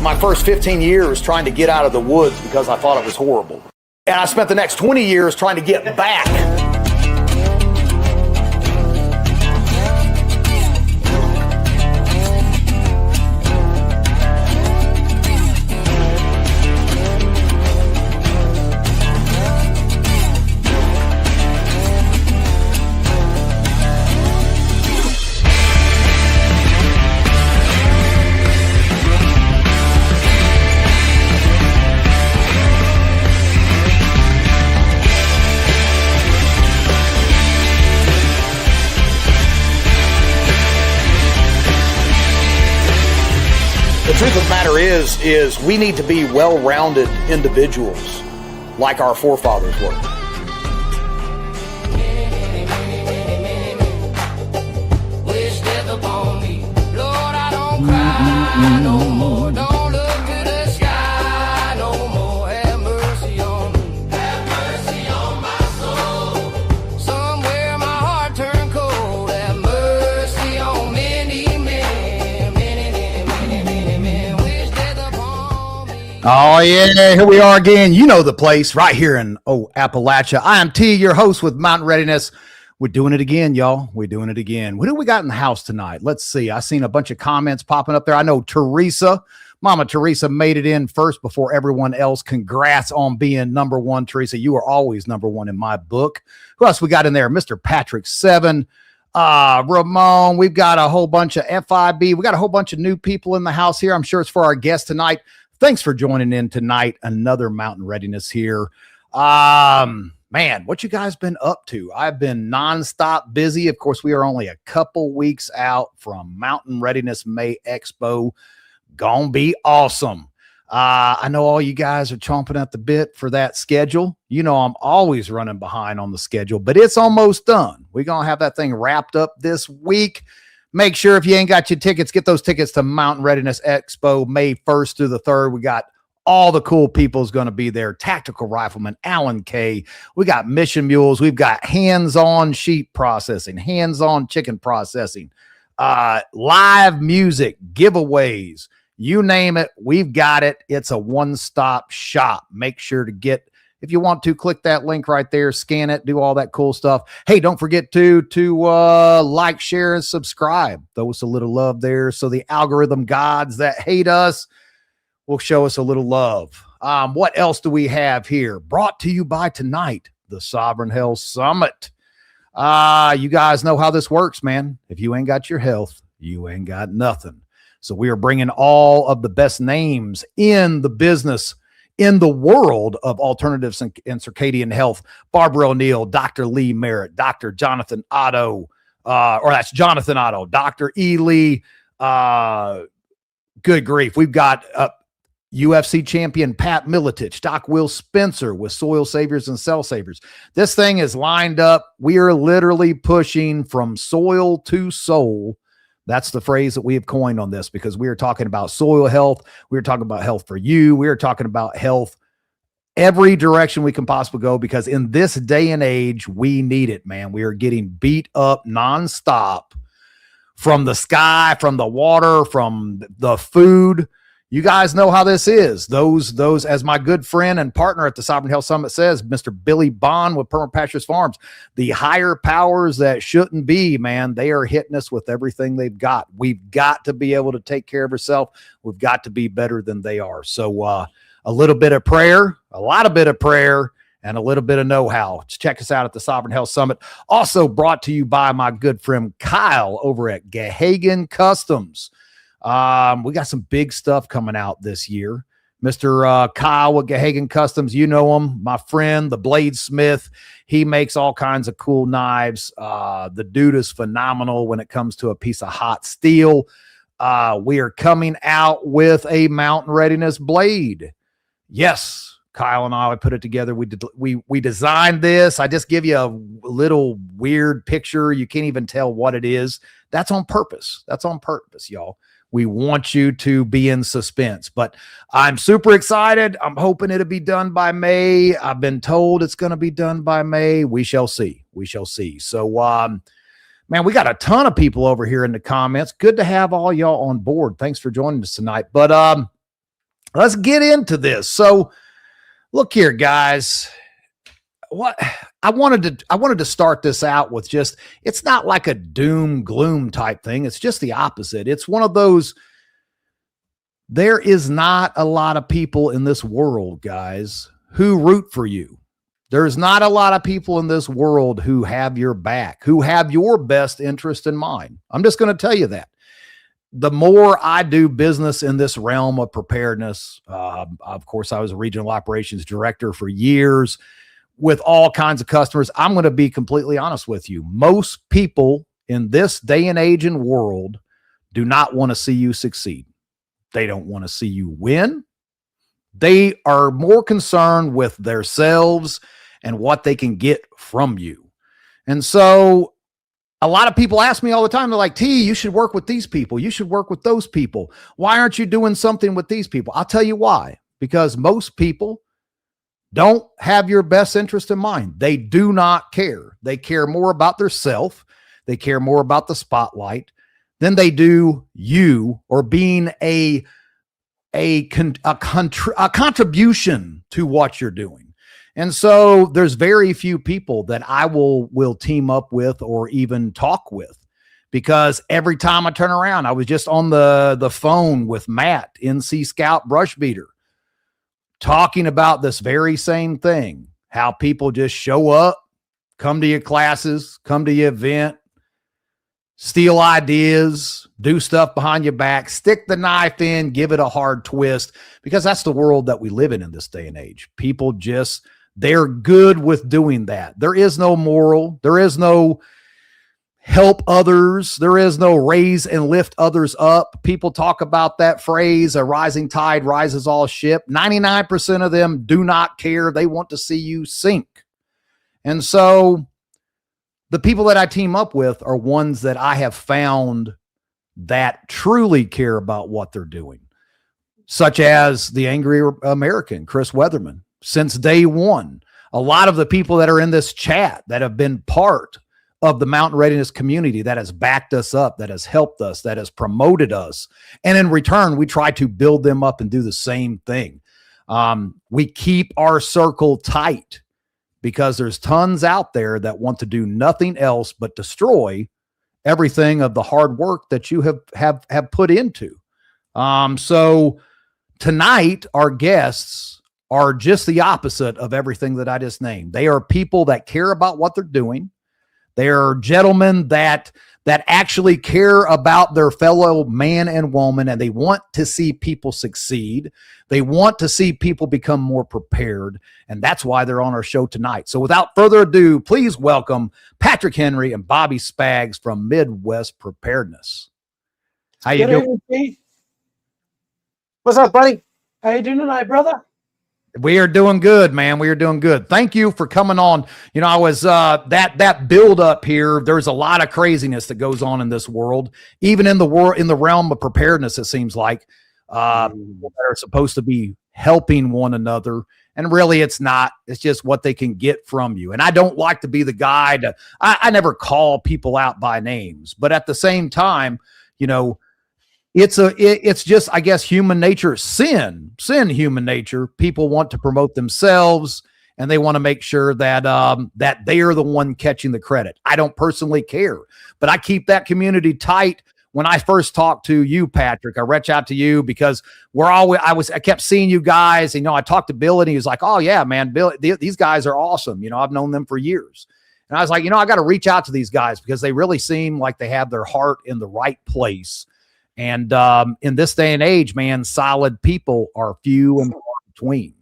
my first 15 years trying to get out of the woods because I thought it was horrible. And I spent the next 20 years trying to get back. The truth of the matter is we need to be well-rounded individuals like our forefathers were. Wish death upon me. Lord, I don't cry no more. Don't look to the sky no more. Have mercy on me. Have mercy on my soul. Somewhere my heart turned cold. Have mercy on many men. Many men. Wish death upon me. Oh, yeah, here we are again. You know the place, right here in Appalachia. I am T, your host with Mountain Readiness. We're doing it again, y'all. We're doing it again. What do we got in the house tonight? Let's see. I seen a bunch of comments popping up there. I know Teresa, Mama Teresa, made it in first before everyone else. Congrats on being number one, Teresa. You are always number one in my book. Who else we got in there? Mr. Patrick 7. Ramon, we've got a whole bunch of FIB. We got a whole bunch of new people in the house here. I'm sure it's for our guest tonight. Thanks for joining in tonight. Another Mountain Readiness here. Man, what you guys been up to? I've been nonstop busy. Of course, we are only a couple weeks out from Mountain Readiness May Expo. Gonna be awesome. I know all you guys are chomping at the bit for that schedule. You know, I'm always running behind on the schedule, but it's almost done. We're going to have that thing wrapped up this week. Make sure if you ain't got your tickets, get those tickets to Mountain Readiness Expo May 1st through the 3rd. We got all the cool people is going to be there. Tactical Rifleman, Alan K. We got Mission Mules. We've got hands-on sheep processing, hands-on chicken processing, live music, giveaways, you name it. We've got it. It's a one-stop shop. Make sure to get, if you want to, click that link right there, scan it, do all that cool stuff. Hey, don't forget to like, share, and subscribe. Throw us a little love there so the algorithm gods that hate us will show us a little love. What else do we have here? Brought to you by tonight, the Sovereign Health Summit. You guys know how this works, man. If you ain't got your health, you ain't got nothing. So we are bringing all of the best names in the business, in the world of alternatives and circadian health. Barbara O'Neill, Dr. Lee Merritt, Dr. Jonathan Otto, or that's Jonathan Otto, Dr. E. Lee. Good grief. We've got UFC champion Pat Miletich, Doc Will Spencer with Soil Saviors and Cell Savers. This thing is lined up. We are literally pushing from soil to soul. That's the phrase that we have coined on this, because we are talking about soil health. We are talking about health for you. We are talking about health every direction we can possibly go, because in this day and age, we need it, man. We are getting beat up nonstop from the sky, from the water, from the food. You guys know how this is. Those, as my good friend and partner at the Sovereign Health Summit says, Mr. Billy Bond with Perma Pastures Farms, the higher powers that shouldn't be, man, they are hitting us with everything they've got. We've got to be able to take care of ourselves. We've got to be better than they are. So a little bit of prayer, a lot of bit of prayer, and a little bit of know-how. Check us out at the Sovereign Health Summit. Also brought to you by my good friend Kyle over at Gahagan Customs. We got some big stuff coming out this year. Mr. Kyle with Gahagan Customs, you know him, my friend, the bladesmith. He makes all kinds of cool knives. The dude is phenomenal when it comes to a piece of hot steel. We are coming out with a Mountain Readiness blade. Yes, Kyle and I put it together. We designed this. I just give you a little weird picture. You can't even tell what it is. That's on purpose. That's on purpose, y'all. We want you to be in suspense, but I'm super excited. I'm hoping it'll be done by May. I've been told it's going to be done by May. We shall see. We shall see. So, man, we got a ton of people over here in the comments. Good to have all y'all on board. Thanks for joining us tonight. But let's get into this. So look here, guys. What I wanted to start this out with, just, it's not like a doom gloom type thing. It's just the opposite. It's one of those, there is not a lot of people in this world, guys, who root for you. There's not a lot of people in this world who have your back, who have your best interest in mind. I'm just going to tell you that. The more I do business in this realm of preparedness, of course, I was a regional operations director for years with all kinds of customers. I'm going to be completely honest with you. Most people in this day and age and world do not want to see you succeed. They don't want to see you win. They are more concerned with themselves and what they can get from you. And so a lot of people ask me all the time, they're like, T, you should work with these people. You should work with those people. Why aren't you doing something with these people? I'll tell you why. Because most people don't have your best interest in mind. They do not care. They care more about their self. They care more about the spotlight than they do you, or being a contribution to what you're doing. And so there's very few people that I will team up with or even talk with, because every time I turn around, I was just on the phone with Matt, NC Scout Brush Beater, talking about this very same thing, how people just show up, come to your classes, come to your event, steal ideas, do stuff behind your back, stick the knife in, give it a hard twist, because that's the world that we live in this day and age. People just, they're good with doing that. There is no moral. There is no help others. There is no raise and lift others up. People talk about that phrase, a rising tide rises all ship. 99% of them do not care. They want to see you sink. And so the people that I team up with are ones that I have found that truly care about what they're doing, such as the Angry American, Chris Weatherman. Since day one, a lot of the people that are in this chat that have been part of the Mountain Readiness community, that has backed us up, that has helped us, that has promoted us. And in return, we try to build them up and do the same thing. We keep our circle tight, because there's tons out there that want to do nothing else but destroy everything of the hard work that you have put into. So tonight, our guests are just the opposite of everything that I just named. They are people that care about what they're doing. They are gentlemen that actually care about their fellow man and woman, and they want to see people succeed. They want to see people become more prepared, and that's why they're on our show tonight. So without further ado, please welcome Patrick Henry and Bobby Spags from Midwest Preparedness. How you doing? Evening, what's up, buddy? How you doing tonight, brother? We are doing good, man. We are doing good. Thank you for coming on. You know, I was that build up here. There's a lot of craziness that goes on in this world, even in the realm of preparedness. It seems like people that are supposed to be helping one another, and really, it's not. It's just what they can get from you. And I don't like to be the guy to. I never call people out by names, but at the same time, you know, it's just, I guess, human nature, sin human nature. People want to promote themselves, and they want to make sure that that they are the one catching the credit. I don't personally care, but I keep that community tight. When I first talked to you, Patrick, I reached out to you because I kept seeing you guys, and, you know, I talked to Bill, and he was like, oh yeah, man, Bill, these guys are awesome. You know, I've known them for years. And I was like, you know, I got to reach out to these guys because they really seem like they have their heart in the right place. And in this day and age, man, solid people are few and far between.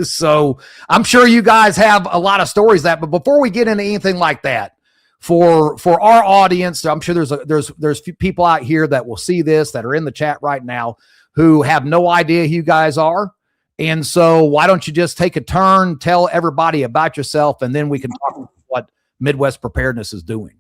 So I'm sure you guys have a lot of stories but before we get into anything like that, for our audience, I'm sure there's people out here that will see this, that are in the chat right now, who have no idea who you guys are. And so why don't you just take a turn, tell everybody about yourself, and then we can talk about what Midwest Preparedness is doing.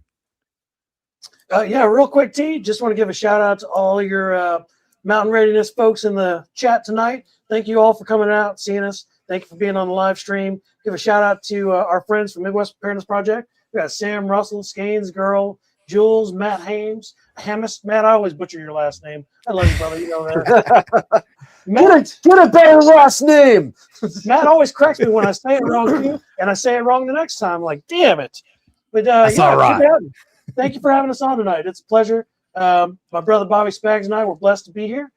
Yeah, real quick, T. Just want to give a shout out to all your Mountain Readiness folks in the chat tonight. Thank you all for coming out, seeing us. Thank you for being on the live stream. Give a shout out to our friends from Midwest Preparedness Project. We got Sam Russell, Skanes Girl, Jules, Matt Hammis. Matt, I always butcher your last name. I love you, brother. You know that. Get a better last name. Matt always corrects me when I say it wrong too, and I say it wrong the next time. I'm like, damn it. But That's all right. Thank you for having us on tonight. It's a pleasure. My brother Bobby Spags and I were blessed to be here.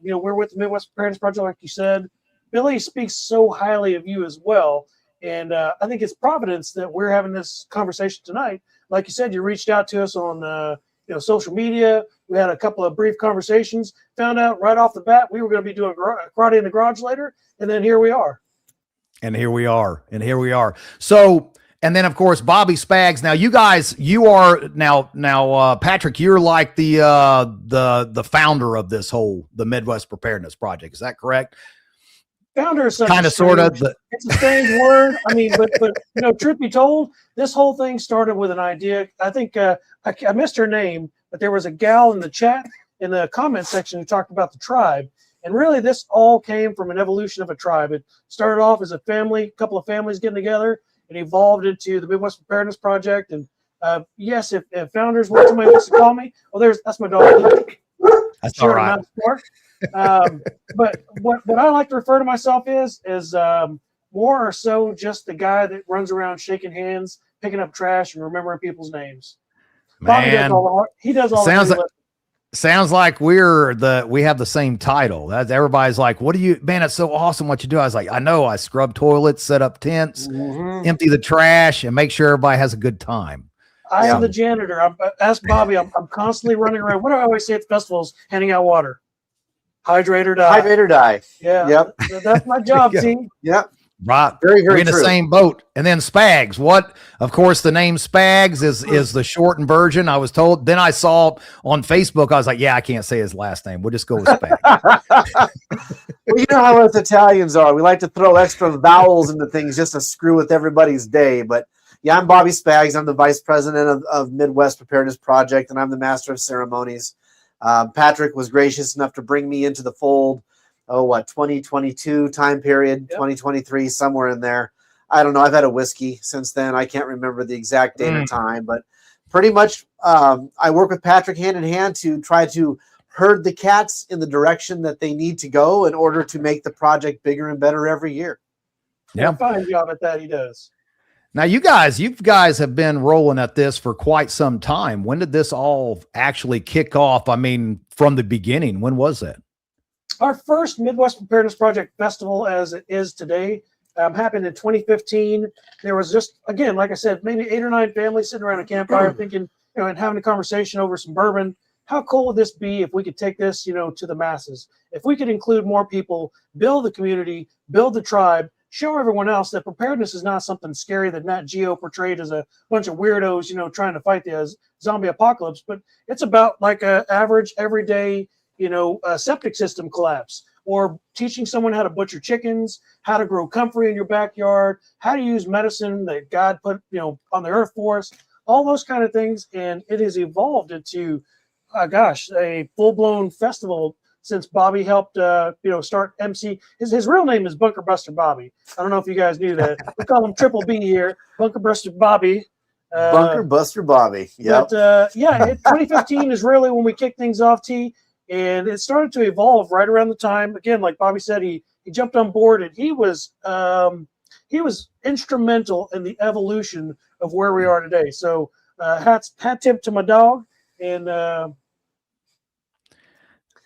We're with the Midwest Preparedness Project, like you said. Billy speaks so highly of you as well. And I think it's providence that we're having this conversation tonight. Like you said, you reached out to us on social media. We had a couple of brief conversations, found out right off the bat we were going to be doing karate in the garage later. And then here we are. So, and then of course, Bobby Spags. Now you guys, you are now, Patrick, you're like the founder of the Midwest Preparedness Project. Is that correct? Founder is kind of sort of. It's a strange word. I mean, but truth be told, this whole thing started with an idea. I think I missed her name, but there was a gal in the chat in the comment section who talked about the tribe. And really, this all came from an evolution of a tribe. It started off as a couple of families getting together. It evolved into the Midwest Preparedness Project. And yes, if founders want somebody wants to call me, that's my dog. That's all right. But what I like to refer to myself is more or so just the guy that runs around shaking hands, picking up trash, and remembering people's names. Man, he does all sounds like we have the same title. That's everybody's like, what do you, man, it's so awesome what you do. I was like, I know, I scrub toilets, set up tents, empty the trash, and make sure everybody has a good time. I am the janitor. Ask Bobby. I'm constantly running around. What do I always say at the festivals? Handing out water. Hydrate or die. Hydrate or die. Yeah. Yep. That's my job, team. Yep. Right. Very, very We're in the same boat. And then Spags. Of course, the name Spags is the shortened version. I was told. Then I saw on Facebook, I was like, yeah, I can't say his last name. We'll just go with Spags. Well, you know how us Italians are. We like to throw extra vowels into things just to screw with everybody's day. But yeah, I'm Bobby Spags. I'm the vice president of Midwest Preparedness Project, and I'm the master of ceremonies. Patrick was gracious enough to bring me into the fold. 2022 time period, 2023, somewhere in there. I don't know. I've had a whiskey since then. I can't remember the exact date or time, but pretty much I work with Patrick hand in hand to try to herd the cats in the direction that they need to go in order to make the project bigger and better every year. Yeah, fine job at that. He does. Now, you guys have been rolling at this for quite some time. When did this all actually kick off? I mean, from the beginning, when was that? Our first Midwest Preparedness Project festival, as it is today, happened in 2015. There was just, again, like I said, maybe 8 or 9 families sitting around a campfire thinking, and having a conversation over some bourbon. How cool would this be if we could take this, to the masses? If we could include more people, build the community, build the tribe, show everyone else that preparedness is not something scary that Nat Geo portrayed as a bunch of weirdos, trying to fight the zombie apocalypse, but it's about like a average, everyday, a septic system collapse, or teaching someone how to butcher chickens, how to grow comfrey in your backyard, how to use medicine that God put, on the earth for us, all those kind of things. And it has evolved into, a full-blown festival since Bobby helped, start MC. His real name is Bunker Buster Bobby. I don't know if you guys knew that. We call him Triple B here, Bunker Buster Bobby. Bunker Buster Bobby. Yeah. But 2015 is really when we kicked things off, T. And it started to evolve right around the time. Again, like Bobby said, he jumped on board, and he was instrumental in the evolution of where we are today. So hat tip to my dog, and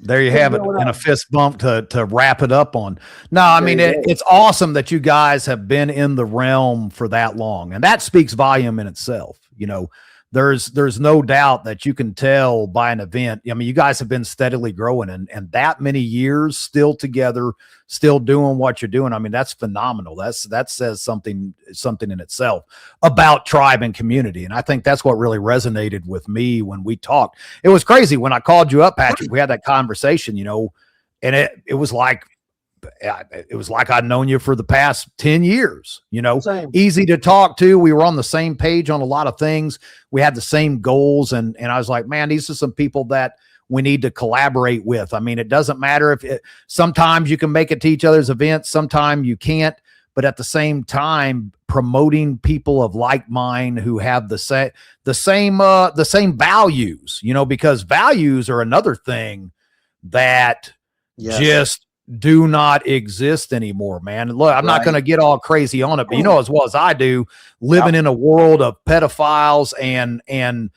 there you have it, and a fist bump to wrap it up on. No, I mean, it's awesome that you guys have been in the realm for that long, and that speaks volume in itself. There's no doubt that you can tell by an event. I mean, you guys have been steadily growing, and that many years still together, still doing what you're doing. I mean, that's phenomenal. That says something in itself about tribe and community. And I think that's what really resonated with me when we talked. It was crazy when I called you up, Patrick. We had that conversation, and it was like I'd known you for the past 10 years, Same. Easy to talk to. We were on the same page on a lot of things. We had the same goals. And I was like, man, these are some people that we need to collaborate with. I mean, it doesn't matter sometimes you can make it to each other's events, sometimes you can't, but at the same time promoting people of like mind who have the same values, because values are another thing that Yes. just do not exist anymore, man. Look, I'm not Right. going to get all crazy on it, but as well as I do, living in a world of pedophiles and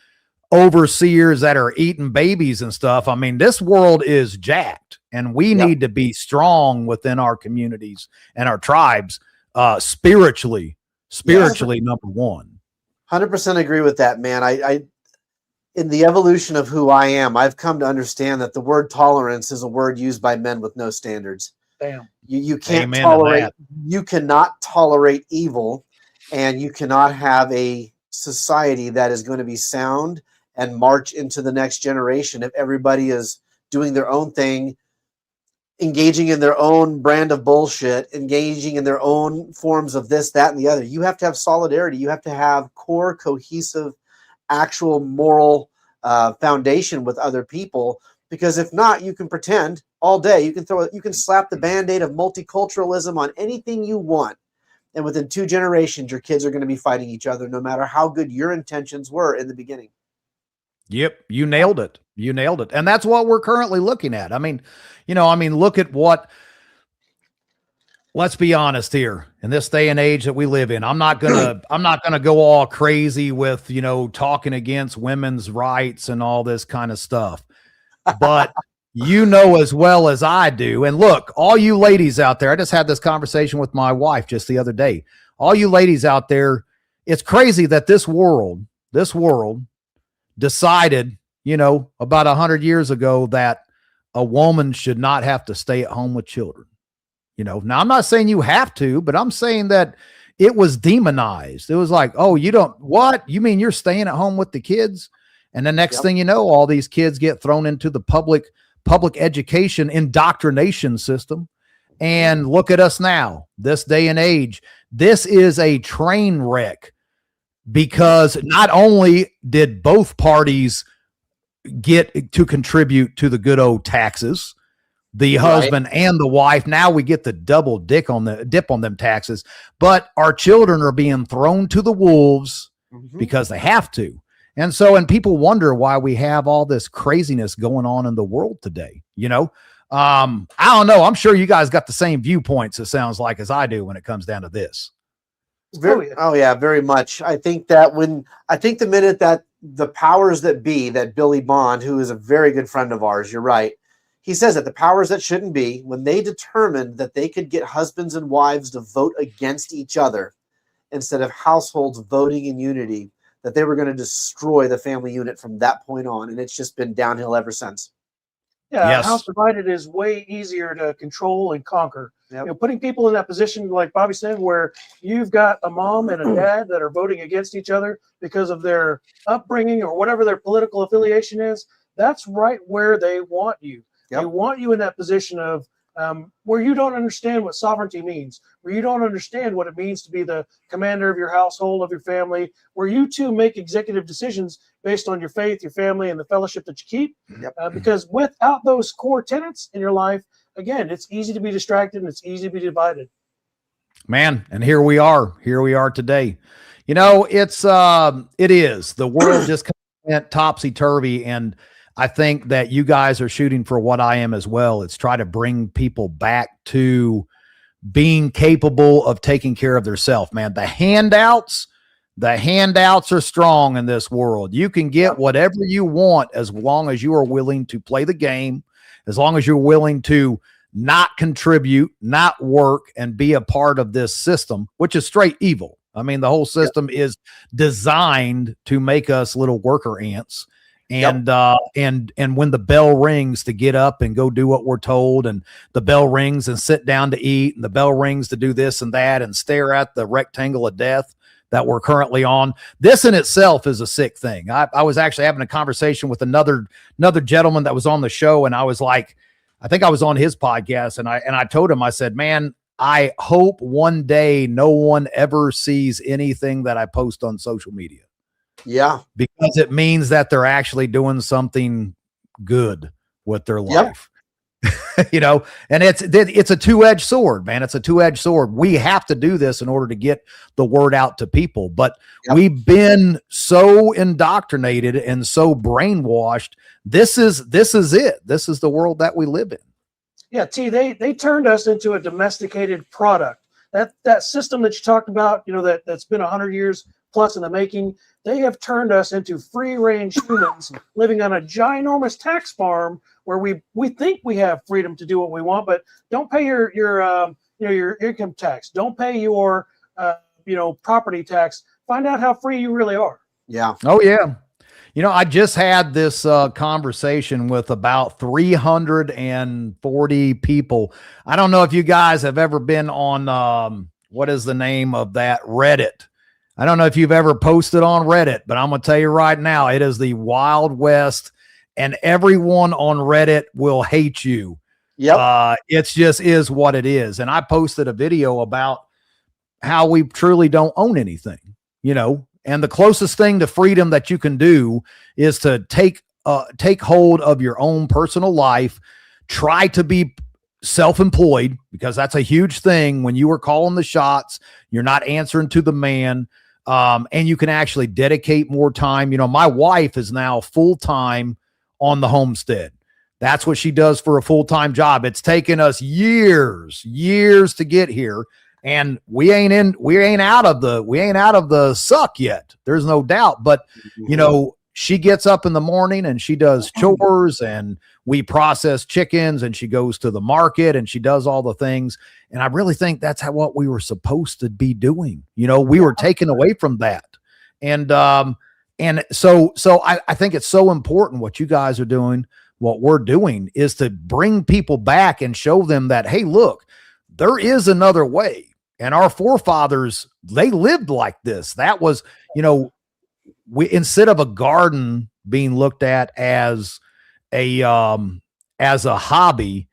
overseers that are eating babies and stuff. I mean, this world is jacked, and we need to be strong within our communities and our tribes, spiritually, number one. 100% agree with that, man. I in the evolution of who I am, I've come to understand that the word tolerance is a word used by men with no standards. Damn. You can't Amen to tolerate, that. you cannot tolerate evil, and you cannot have a society that is going to be sound and march into the next generation if everybody is doing their own thing, engaging in their own brand of bullshit, engaging in their own forms of this, that, and the other. You have to have solidarity. You have to have core, cohesive, actual moral foundation with other people, because if not, you can pretend all day. You can slap the band-aid of multiculturalism on anything you want, and within 2 generations your kids are going to be fighting each other, no matter how good your intentions were in the beginning. Yep, you nailed it. And that's what we're currently looking at. I mean, look at what, let's be honest here, in this day and age that we live in. I'm not gonna go all crazy with, talking against women's rights and all this kind of stuff. But as well as I do, and look, all you ladies out there, I just had this conversation with my wife just the other day. All you ladies out there, it's crazy that this world decided, about 100 years ago that a woman should not have to stay at home with children. Now I'm not saying you have to, but I'm saying that it was demonized. It was like, oh, what? You mean you're staying at home with the kids? And the next thing you know, all these kids get thrown into the public education indoctrination system. And look at us now, this day and age. This is a train wreck, because not only did both parties get to contribute to the good old taxes, the husband and the wife, now we get the double dip on them taxes, but our children are being thrown to the wolves because they have to. And people wonder why we have all this craziness going on in the world today. I don't know. I'm sure you guys got the same viewpoints, it sounds like, as I do when it comes down to this. Very much. I think the minute that the powers that be, that Billy Bond, who is a very good friend of ours, you're right, he says that the powers that shouldn't be, when they determined that they could get husbands and wives to vote against each other instead of households voting in unity, that they were going to destroy the family unit from that point on. And it's just been downhill ever since. Yeah, Yes. house divided is way easier to control and conquer. Putting people in that position, like Bobby said, where you've got a mom and a dad that are voting against each other because of their upbringing or whatever their political affiliation is, that's right where they want you. They want you in that position of where you don't understand what sovereignty means, where you don't understand what it means to be the commander of your household, of your family, where you too make executive decisions based on your faith, your family, and the fellowship that you keep. Because without those core tenets in your life, again, it's easy to be distracted and it's easy to be divided. Man, and here we are today. It is. The world just went topsy-turvy, and I think that you guys are shooting for what I am as well. It's try to bring people back to being capable of taking care of themselves, man. The handouts are strong in this world. You can get whatever you want as long as you are willing to play the game, as long as you're willing to not contribute, not work, and be a part of this system, which is straight evil. I mean, the whole system is designed to make us little worker ants. And when the bell rings, to get up and go do what we're told, and the bell rings and sit down to eat, and the bell rings to do this and that, and stare at the rectangle of death that we're currently on. This in itself is a sick thing. I was actually having a conversation with another gentleman that was on the show, and I was like, I think I was on his podcast, and I told him, I said, man, I hope one day no one ever sees anything that I post on social media. Yeah. Because it means that they're actually doing something good with their life. You know, and it's a two-edged sword, man. It's a two-edged sword. We have to do this in order to get the word out to people, but we've been so indoctrinated and so brainwashed. This is it. This is the world that we live in. Yeah, they turned us into a domesticated product. That system that you talked about, you know, that's been 100 years plus in the making. They have turned us into free-range humans living on a ginormous tax farm where we think we have freedom to do what we want, but don't pay your income tax. Don't pay your property tax. Find out how free you really are. Yeah. Oh yeah. You know, I just had this conversation with about 340 people. I don't know if you guys have ever been on what is the name of that, Reddit. I don't know if you've ever posted on Reddit, but I'm going to tell you right now, it is the Wild West, and everyone on Reddit will hate you. Yep. It's just is what it is. And I posted a video about how we truly don't own anything, you know, and the closest thing to freedom that you can do is to take hold of your own personal life, try to be self-employed, because that's a huge thing. When you are calling the shots, you're not answering to the man. And you can actually dedicate more time. You know, my wife is now full-time on the homestead. That's what she does for a full-time job. It's taken us years to get here. And we ain't out of the suck yet. There's no doubt. But, you know, she gets up in the morning and she does chores, and we process chickens, and she goes to the market and she does all the things. And I really think that's what we were supposed to be doing. You know, we were taken away from that. And so I think it's so important what you guys are doing. What we're doing is to bring people back and show them that, hey, look, there is another way. And our forefathers, they lived like this. That was, you know, instead of a garden being looked at as a hobby,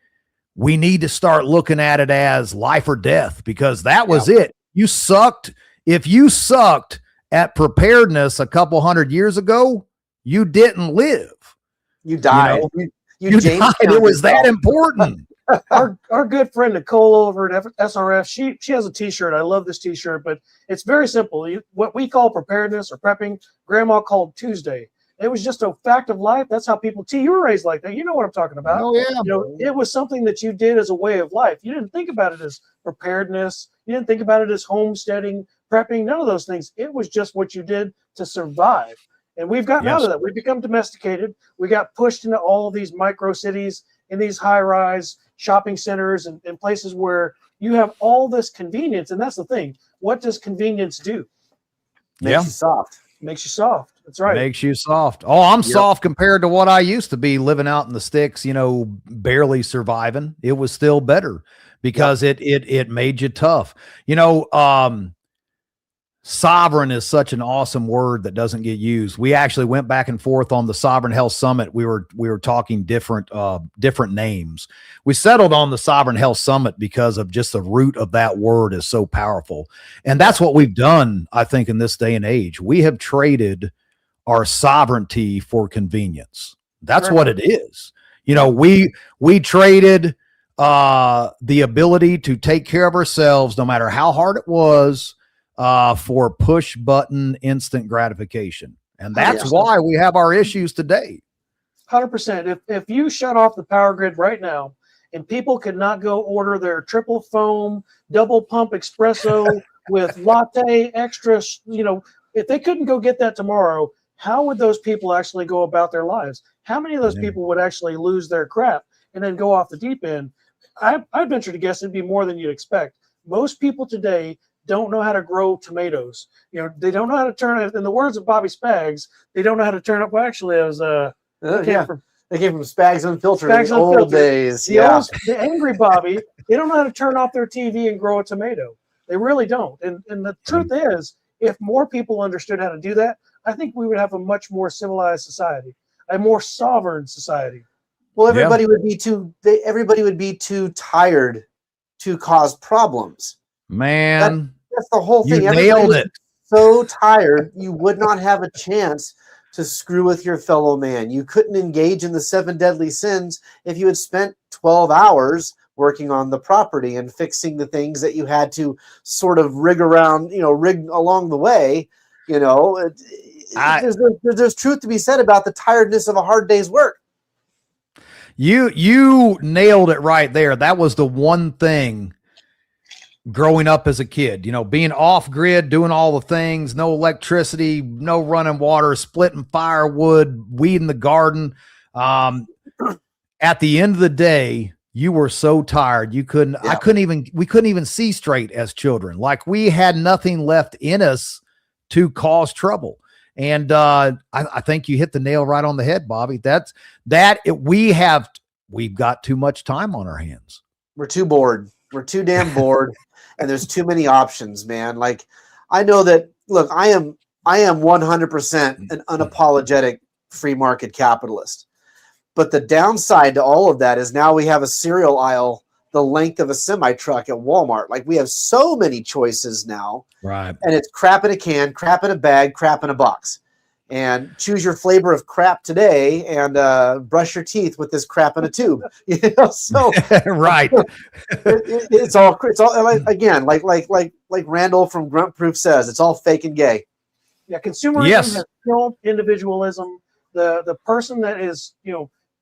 we need to start looking at it as life or death, because that was it. You sucked. If you sucked at preparedness a couple 100 years ago, you didn't live. You died. You died. It was that important. Our good friend Nicole over at SRF, she has a T-shirt. I love this T-shirt, but it's very simple. What we call preparedness or prepping, Grandma called Tuesday. It was just a fact of life. That's how people. You were raised like that. You know what I'm talking about. Oh yeah. You know, it was something that you did as a way of life. You didn't think about it as preparedness. You didn't think about it as homesteading, prepping. None of those things. It was just what you did to survive. And we've gotten out of that. We've become domesticated. We got pushed into all of these micro cities, in these high-rise shopping centers, and places where you have all this convenience. And that's the thing. What does convenience do? Makes you soft. Makes you soft. That's right. Makes you soft. Oh, I'm soft compared to what I used to be, living out in the sticks, you know, barely surviving. It was still better because it made you tough. You know, sovereign is such an awesome word that doesn't get used. We actually went back and forth on the Sovereign Health Summit. We were talking different names. We settled on the Sovereign Health Summit because of just the root of that word is so powerful. And that's what we've done, I think, in this day and age. We have traded our sovereignty for convenience. That's what it is. You know, we traded the ability to take care of ourselves, no matter how hard it was, for push button instant gratification. And that's why we have our issues today. 100%. If you shut off the power grid right now and people could not go order their triple foam, double pump espresso with latte extra, you know, if they couldn't go get that tomorrow, how would those people actually go about their lives? How many of those people would actually lose their crap and then go off the deep end? I'd venture to guess it'd be more than you'd expect. Most people today don't know how to grow tomatoes. You know, they don't know how to turn it. In the words of Bobby Spags, they don't know how to turn up. Well, actually, it was they came from Spags Unfiltered in the old days. The angry Bobby. They don't know how to turn off their TV and grow a tomato. They really don't. And the truth is, if more people understood how to do that, I think we would have a much more civilized society, a more sovereign society. Well, everybody would be too tired to cause problems. Man, that's the whole thing. You nailed it. So tired, you would not have a chance to screw with your fellow man. You couldn't engage in the 7 deadly sins if you had spent 12 hours working on the property and fixing the things that you had to sort of rig along the way. There's truth to be said about the tiredness of a hard day's work. You nailed it right there. That was the one thing growing up as a kid, being off grid, doing all the things, no electricity, no running water, splitting firewood, weeding the garden. At the end of the day, you were so tired. We couldn't even see straight as children. Like we had nothing left in us to cause trouble. And I think you hit the nail right on the head, Bobby. We've got too much time on our hands. We're too bored. We're too damn bored. And there's too many options, man. Like I know that, look, I am 100% an unapologetic free market capitalist. But the downside to all of that is now we have a cereal aisle the length of a semi-truck at Walmart. Like we have so many choices now. Right. And it's crap in a can, crap in a bag, crap in a box. And choose your flavor of crap today and brush your teeth with this crap in a tube. So right. It's all again, like Randall from Grunt Proof says, it's all fake and gay. Yeah, consumerism has killed individualism. The person that is,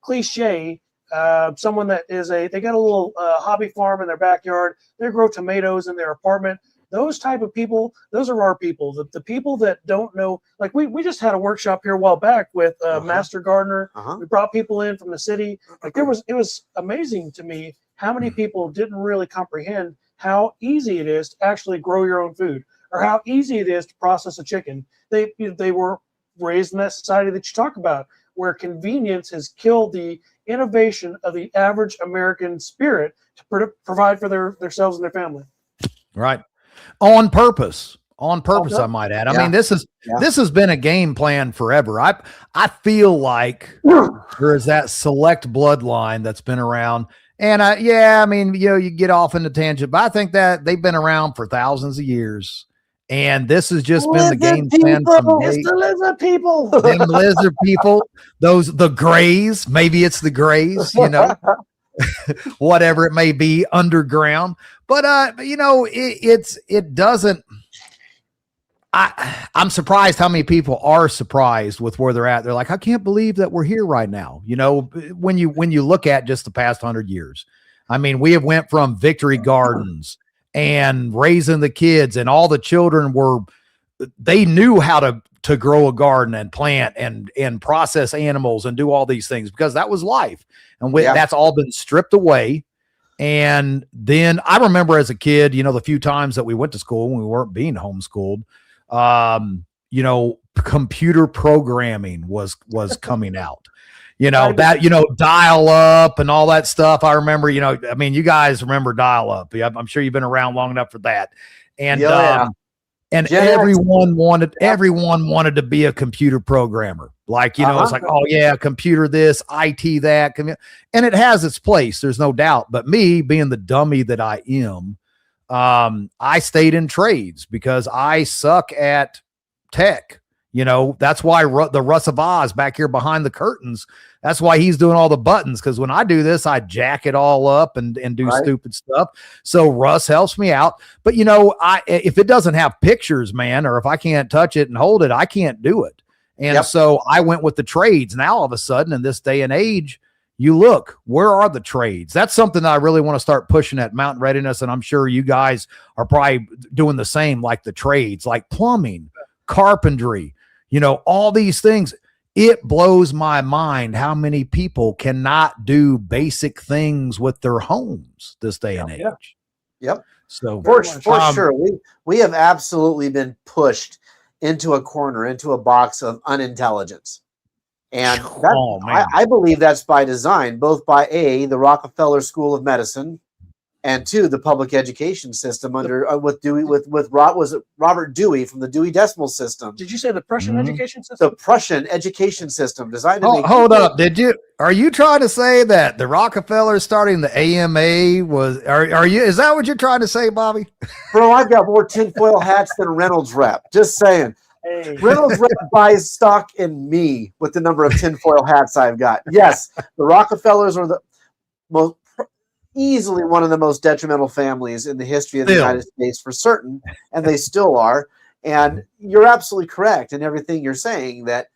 cliche, someone that is they got a little hobby farm in their backyard, they grow tomatoes in their apartment. Those type of people, those are our people. The people that don't know, like we just had a workshop here a while back with Master Gardener. We brought people in from the city. Like it was amazing to me how many people didn't really comprehend how easy it is to actually grow your own food, or how easy it is to process a chicken. They were raised in that society that you talk about, where convenience has killed the innovation of the average American spirit to provide for themselves and their family. Right. On purpose, I might add. I mean, this has been a game plan forever. I feel like there is that select bloodline that's been around. And you get off in the tangent, but I think that they've been around for thousands of years. And this has just been the game plan. It's the lizard people. Them lizard people, the grays, maybe it's the grays, whatever it may be underground. But it doesn't. I'm surprised how many people are surprised with where they're at. They're like, I can't believe that we're here right now. When you look at just the past 100 years, I mean, we have went from victory gardens and raising the kids, and all the children they knew how to grow a garden and plant and process animals and do all these things because that was life. And that's all been stripped away. And then I remember as a kid, the few times that we went to school when we weren't being homeschooled, computer programming was coming out, dial up and all that stuff. I remember, you guys remember dial up. I'm sure you've been around long enough for that. And, and everyone wanted to be a computer programmer. Like, it's like, oh yeah, computer this, IT that, and it has its place. There's no doubt. But me being the dummy that I am, I stayed in trades because I suck at tech. That's why the Russ of Oz back here behind the curtains, that's why he's doing all the buttons. Because when I do this, I jack it all up and do stupid stuff. So Russ helps me out. But, if it doesn't have pictures, man, or if I can't touch it and hold it, I can't do it. And so I went with the trades. Now, all of a sudden, in this day and age, you look, where are the trades? That's something that I really want to start pushing at Mountain Readiness. And I'm sure you guys are probably doing the same, like the trades, like plumbing, carpentry, all these things. It blows my mind how many people cannot do basic things with their homes this day and age. Yep. So for sure, we have absolutely been pushed into a corner, into a box of unintelligence. And I believe that's by design, both by the Rockefeller School of Medicine, and two, the public education system under with Robert Dewey from the Dewey Decimal System. Did you say the Prussian education system? The Prussian education system designed to make. Hold up! Are you trying to say that the Rockefeller starting the AMA was? Are you? Is that what you're trying to say, Bobby? Bro, I've got more tinfoil hats than a Reynolds rep. Just saying. Hey. Reynolds Wrap buys stock in me with the number of tinfoil hats I've got. Yes, the Rockefellers are the most easily one of the most detrimental families in the history of the Still. United States for certain, and they still are. And you're absolutely correct in everything you're saying, that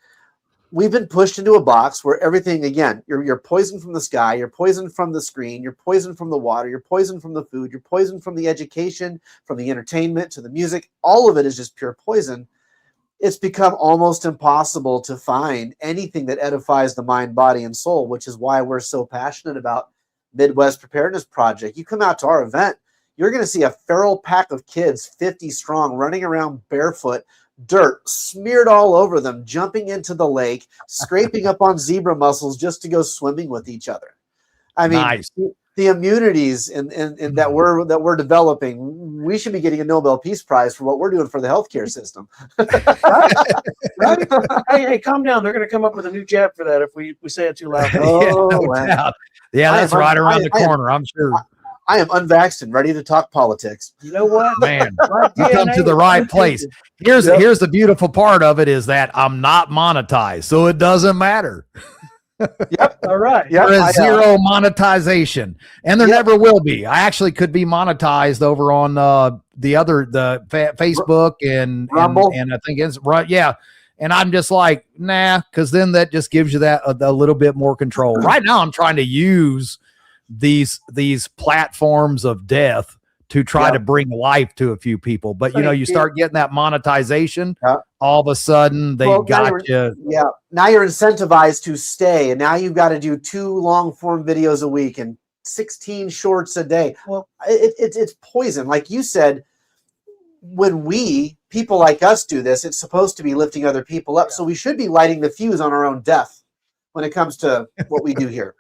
we've been pushed into a box where everything, again, you're poisoned from the sky, you're poisoned from the screen, you're poisoned from the water, you're poisoned from the food, you're poisoned from the education, from the entertainment to the music. All of it is just pure poison. It's become almost impossible to find anything that edifies the mind, body, and soul, which is why we're so passionate about Midwest Preparedness Project. You come out to our event, you're going to see a feral pack of kids, 50 strong, running around barefoot, dirt smeared all over them, jumping into the lake, scraping up on zebra mussels just to go swimming with each other. I mean, Nice. the immunities in that we're developing, we should be getting a Nobel Peace Prize for what we're doing for the healthcare system. Right? Hey, calm down. They're going to come up with a new jab for that if we say it too loud. Oh, no wow. doubt. Yeah, I that's am- right around I- the I am- corner, I'm sure. I am unvaxxed and ready to talk politics. You know what? Man, My you come DNA to the is right place. untainted. Yep. Here's the beautiful part of it is that I'm not monetized, so it doesn't matter. All right. Yep, There I, is zero monetization, and there Yep. never will be. I actually could be monetized over on Facebook and Rumble. and I think it's right. Yeah. And I'm just like, nah, because then that just gives you that a little bit more control. Right now, I'm trying to use these platforms of death to try Yeah. to bring life to a few people. But you know, you start getting that monetization, Yeah. all of a sudden they Well, now got you. Yeah. Now you're incentivized to stay, and now you've got to do 2 long form videos a week and 16 shorts a day. Well, It's poison. Like you said, when people like us do this, it's supposed to be lifting other people up. So we should be lighting the fuse on our own death when it comes to what we do here.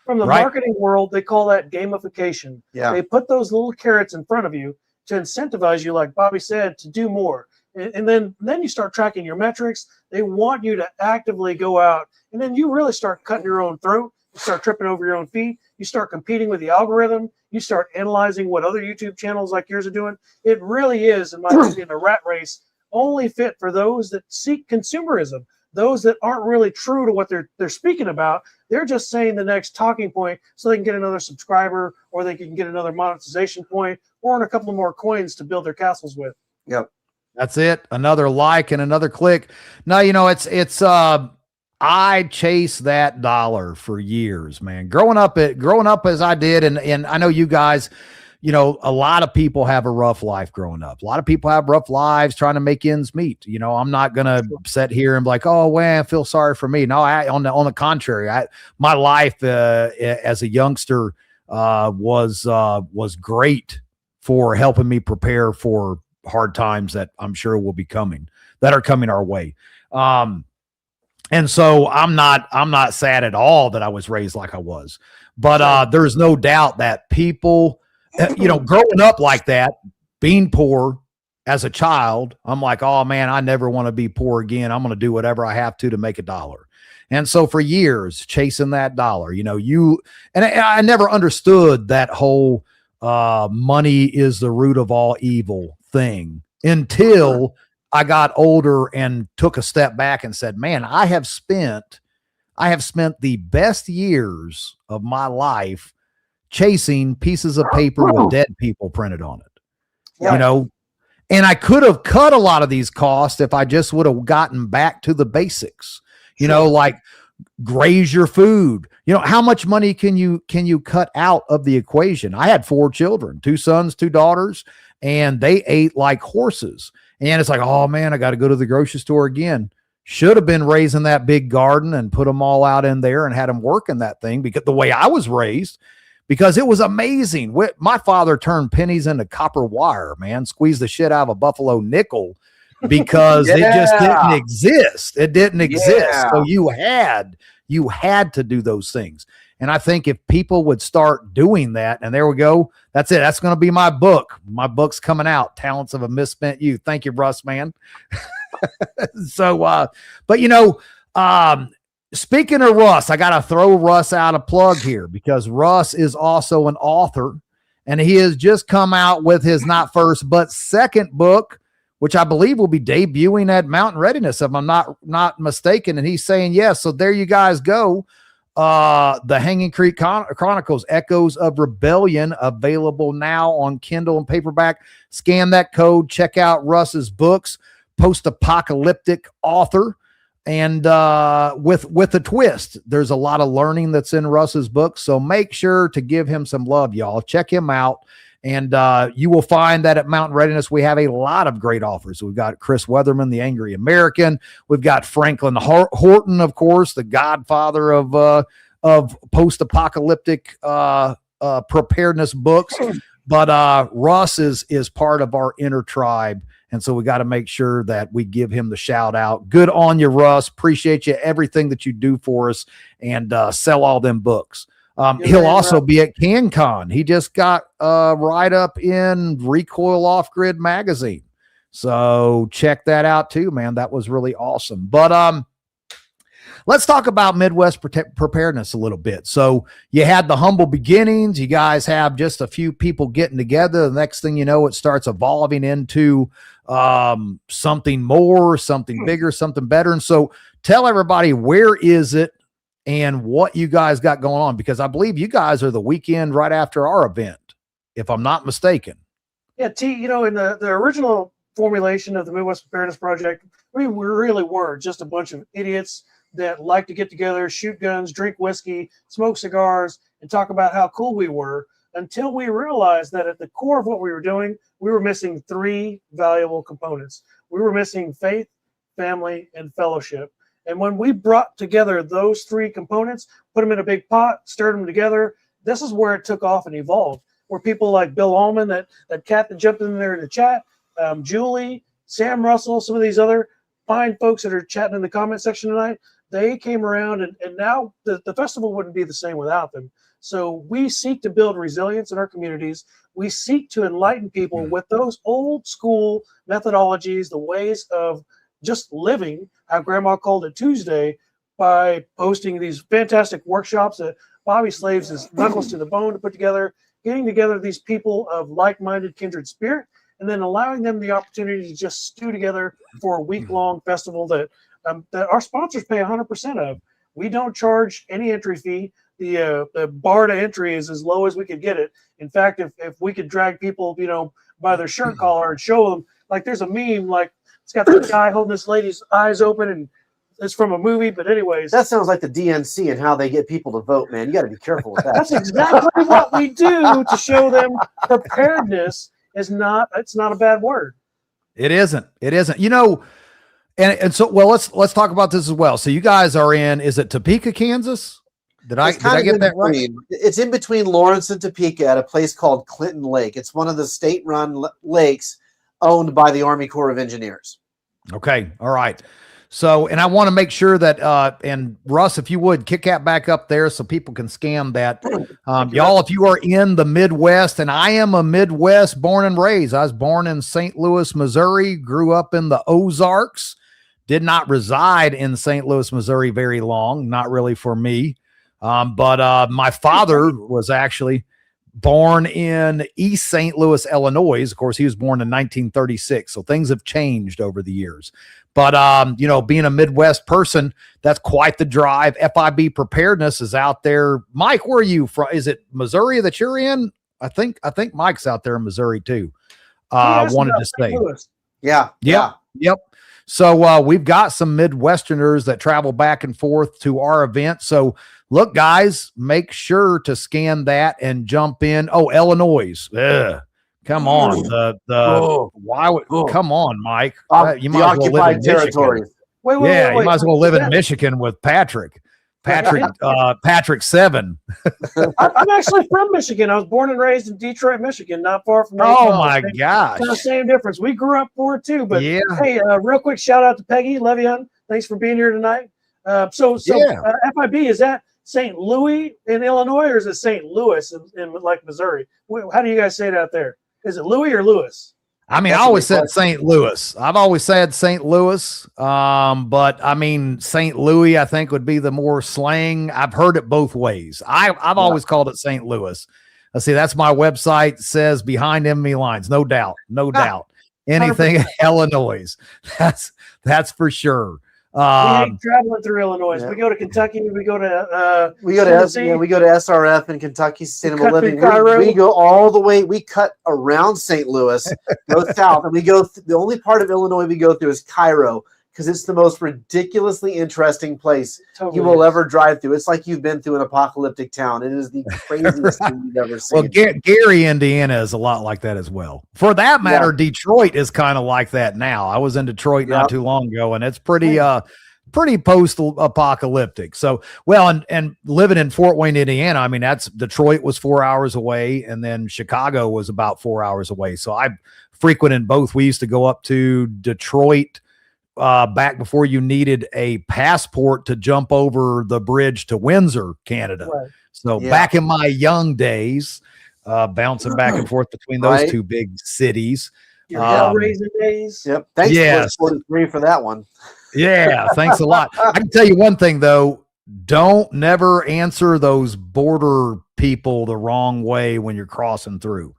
from the Right. marketing world, they call that gamification. Yeah. They put those little carrots in front of you to incentivize you, like Bobby said, to do more. And then you start tracking your metrics. They want you to actively go out, and then you really start cutting your own throat. You start tripping over your own feet. You start competing with the algorithm. You start analyzing what other YouTube channels like yours are doing. It really is, in my opinion, a rat race only fit for those that seek consumerism, those that aren't really true to what they're speaking about. They're just saying the next talking point so they can get another subscriber, or they can get another monetization point, or earn a couple more coins to build their castles with. Yep. That's it. Another like and another click. No, you know, it's I chased that dollar for years, man. Growing up as I did, and I know you guys, you know, a lot of people have a rough life growing up. A lot of people have rough lives trying to make ends meet. You know, I'm not gonna sit here and be like, oh, well, I feel sorry for me. No, on the contrary, my life as a youngster was great for helping me prepare for hard times that I'm sure will be coming, that are coming our way. And so I'm not sad at all that I was raised like I was, but there's no doubt that people, you know, growing up like that, being poor as a child, I'm like, oh man, I never want to be poor again. I'm going to do whatever I have to make a dollar. And so for years chasing that dollar, you know, I never understood that whole money is the root of all evil thing until I got older and took a step back and said, man, I have spent the best years of my life chasing pieces of paper with dead people printed on it. Yeah. You know, and I could have cut a lot of these costs if I just would have gotten back to the basics, you know, like graze your food. You know, how much money can you cut out of the equation? I had 4 children, 2 sons, 2 daughters, and they ate like horses. And it's like, oh man, I got to go to the grocery store again. Should have been raising that big garden and put them all out in there and had them working that thing, because the way I was raised, because it was amazing. My father turned pennies into copper wire, man, squeezed the shit out of a buffalo nickel because it just didn't exist. It didn't exist. So you had to do those things. And I think if people would start doing that, and there we go, that's it. That's going to be my book. My book's coming out, Talents of a Misspent Youth. Thank you, Russ, man. So, but you know, speaking of Russ, I got to throw Russ out a plug here, because Russ is also an author, and he has just come out with his not first, but second book, which I believe will be debuting at Mountain Readiness, if I'm not mistaken. And he's saying yes. So there you guys go. The Hanging Creek Chronicles, Echoes of Rebellion, available now on Kindle and paperback. Scan that code. Check out Russ's books. Post-apocalyptic author, and with a twist. There's a lot of learning that's in Russ's books, so make sure to give him some love, y'all. Check him out. And you will find that at Mountain Readiness, we have a lot of great offers. We've got Chris Weatherman, the Angry American. We've got Franklin Horton, of course, the godfather of post-apocalyptic preparedness books. But Russ is part of our inner tribe. And so we got to make sure that we give him the shout out. Good on you, Russ. Appreciate you, everything that you do for us, and sell all them books. He'll also be at CanCon. He just got right up in Recoil Off Grid magazine. So check that out too, man. That was really awesome. But let's talk about Midwest preparedness a little bit. So you had the humble beginnings. You guys have just a few people getting together. The next thing you know, it starts evolving into something more, something bigger, something better. And so tell everybody, where is it and what you guys got going on? Because I believe you guys are the weekend right after our event, if I'm not mistaken. Yeah, in the original formulation of the Midwest Preparedness Project, we really were just a bunch of idiots that like to get together, shoot guns, drink whiskey, smoke cigars, and talk about how cool we were, until we realized that at the core of what we were doing, we were missing three valuable components. We were missing faith, family, and fellowship. And when we brought together those three components, put them in a big pot, stirred them together, this is where it took off and evolved. Where people like Bill Allman, that cat that jumped in there in the chat, Julie, Sam Russell, some of these other fine folks that are chatting in the comment section tonight, they came around, and now the festival wouldn't be the same without them. So we seek to build resilience in our communities. We seek to enlighten people with those old school methodologies, the ways of just living, how Grandma called it Tuesday, by posting these fantastic workshops that Bobby slaves his knuckles to the bone to put together, getting together these people of like-minded kindred spirit, and then allowing them the opportunity to just stew together for a week-long festival that our sponsors pay 100% of. We don't charge any entry fee. The bar to entry is as low as we could get it. In fact, if we could drag people, by their shirt collar and show them, like there's a meme, like it's got the guy holding this lady's eyes open, and it's from a movie. But anyways, that sounds like the DNC and how they get people to vote, man. You got to be careful with that. That's exactly what we do to show them preparedness it's not a bad word. It isn't. And so, well, let's talk about this as well. So you guys are in, is it Topeka, Kansas? Did I get that right? It's in between Lawrence and Topeka at a place called Clinton Lake. It's one of the state-run lakes owned by the Army Corps of Engineers. Okay. All right. So, and I want to make sure that, and Russ, if you would kick that back up there so people can scan that. Y'all, if you are in the Midwest, and I am a Midwest born and raised. I was born in St. Louis, Missouri, grew up in the Ozarks, did not reside in St. Louis, Missouri very long. Not really for me. But my father was actually born in East St. Louis, Illinois. Of course, he was born in 1936. So things have changed over the years. But, being a Midwest person, that's quite the drive. FIB Preparedness is out there. Mike, where are you from? Is it Missouri that you're in? I think Mike's out there in Missouri too. Wanted to say. Yep. So we've got some Midwesterners that travel back and forth to our event. So look, guys, make sure to scan that and jump in. Oh, Illinois. Ugh. Come on. Come on, Mike. You might as well live in Michigan. Wait, you might as well live in Michigan with Patrick 7. I'm actually from Michigan. I was born and raised in Detroit, Michigan, not far from. Oh my gosh! It's the same difference. We grew up poor too, but yeah. Hey, real quick shout out to Peggy Levion. Thanks for being here tonight. FIB, is that St. Louis in Illinois, or is it St. Louis in like Missouri? How do you guys say it out there? Is it Louis or Lewis? I mean, I always said St. Louis. I've always said St. Louis. But I mean, St. Louis, I think, would be the more slang. I've heard it both ways. I've always called it St. Louis. Let's see, that's my website. It says behind enemy lines. No doubt. anything in Illinois. That's for sure. We hate traveling through Illinois. Yeah. We go to Kentucky. We go to SRF in Kentucky Sustainable Living. We go all the way. We cut around St. Louis, go south, and we go. The only part of Illinois we go through is Cairo, because it's the most ridiculously interesting place you will ever drive through. It's like you've been through an apocalyptic town. It is the craziest thing you've ever seen. Well, Gary, Indiana is a lot like that as well. For that matter, Detroit is kind of like that now. I was in Detroit not too long ago, and it's pretty post-apocalyptic. So, well, and living in Fort Wayne, Indiana, I mean, Detroit was 4 hours away, and then Chicago was about 4 hours away. So I frequented both. We used to go up to Detroit back before you needed a passport to jump over the bridge to Windsor, Canada. Right. So back in my young days, bouncing back and forth between those two big cities. Your hell-raising days. Yep. Thanks for 43 for that one. Yeah, thanks a lot. I can tell you one thing though, never answer those border people the wrong way when you're crossing through.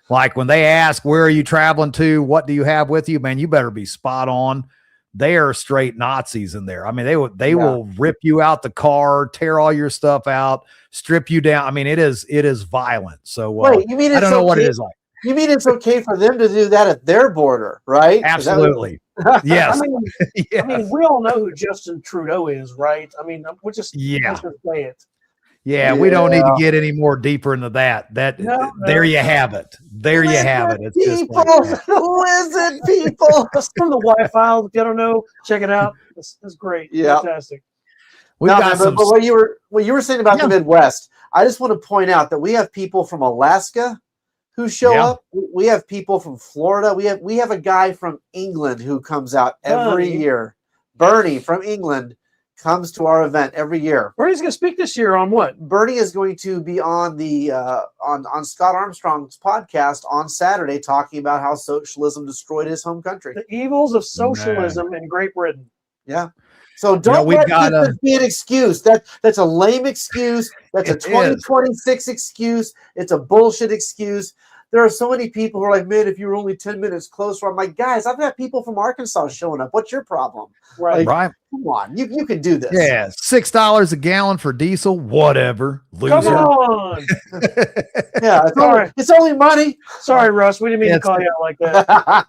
Like when they ask, where are you traveling to? What do you have with you? Man, you better be spot on. They are straight Nazis in there. I mean, they will rip you out the car, tear all your stuff out, strip you down. I mean, it is violent. So wait, you mean I don't know what it is like. You mean it's okay for them to do that at their border, right? Absolutely. Yes. I mean, we all know who Justin Trudeau is, right? I mean, we'll just say it. Yeah, we don't need to get any more deeper into that. There you have it. There you have it. It's just like lizard people. It's from the Wi-Fi. If you don't know, check it out. It's great. Yeah. Fantastic. But what you were saying about the Midwest, I just want to point out that we have people from Alaska who show up. We have people from Florida. We have a guy from England who comes out every year. Bernie from England comes to our event every year. Bernie's going to speak this year on what? Bernie is going to be on the on Scott Armstrong's podcast on Saturday, talking about how socialism destroyed his home country. The evils of socialism in Great Britain. Yeah. So don't let this be an excuse. That's a lame excuse. That's a 2026 excuse. It's a bullshit excuse. There are so many people who are like, man, if you were only 10 minutes closer. I'm like, guys, I've got people from Arkansas showing up. What's your problem? Right. Right. Come on. You can do this. Yeah. $6 a gallon for diesel. Whatever. Loser. Come on. Yeah. It's only money. Sorry, Russ. We didn't mean to call you out like that.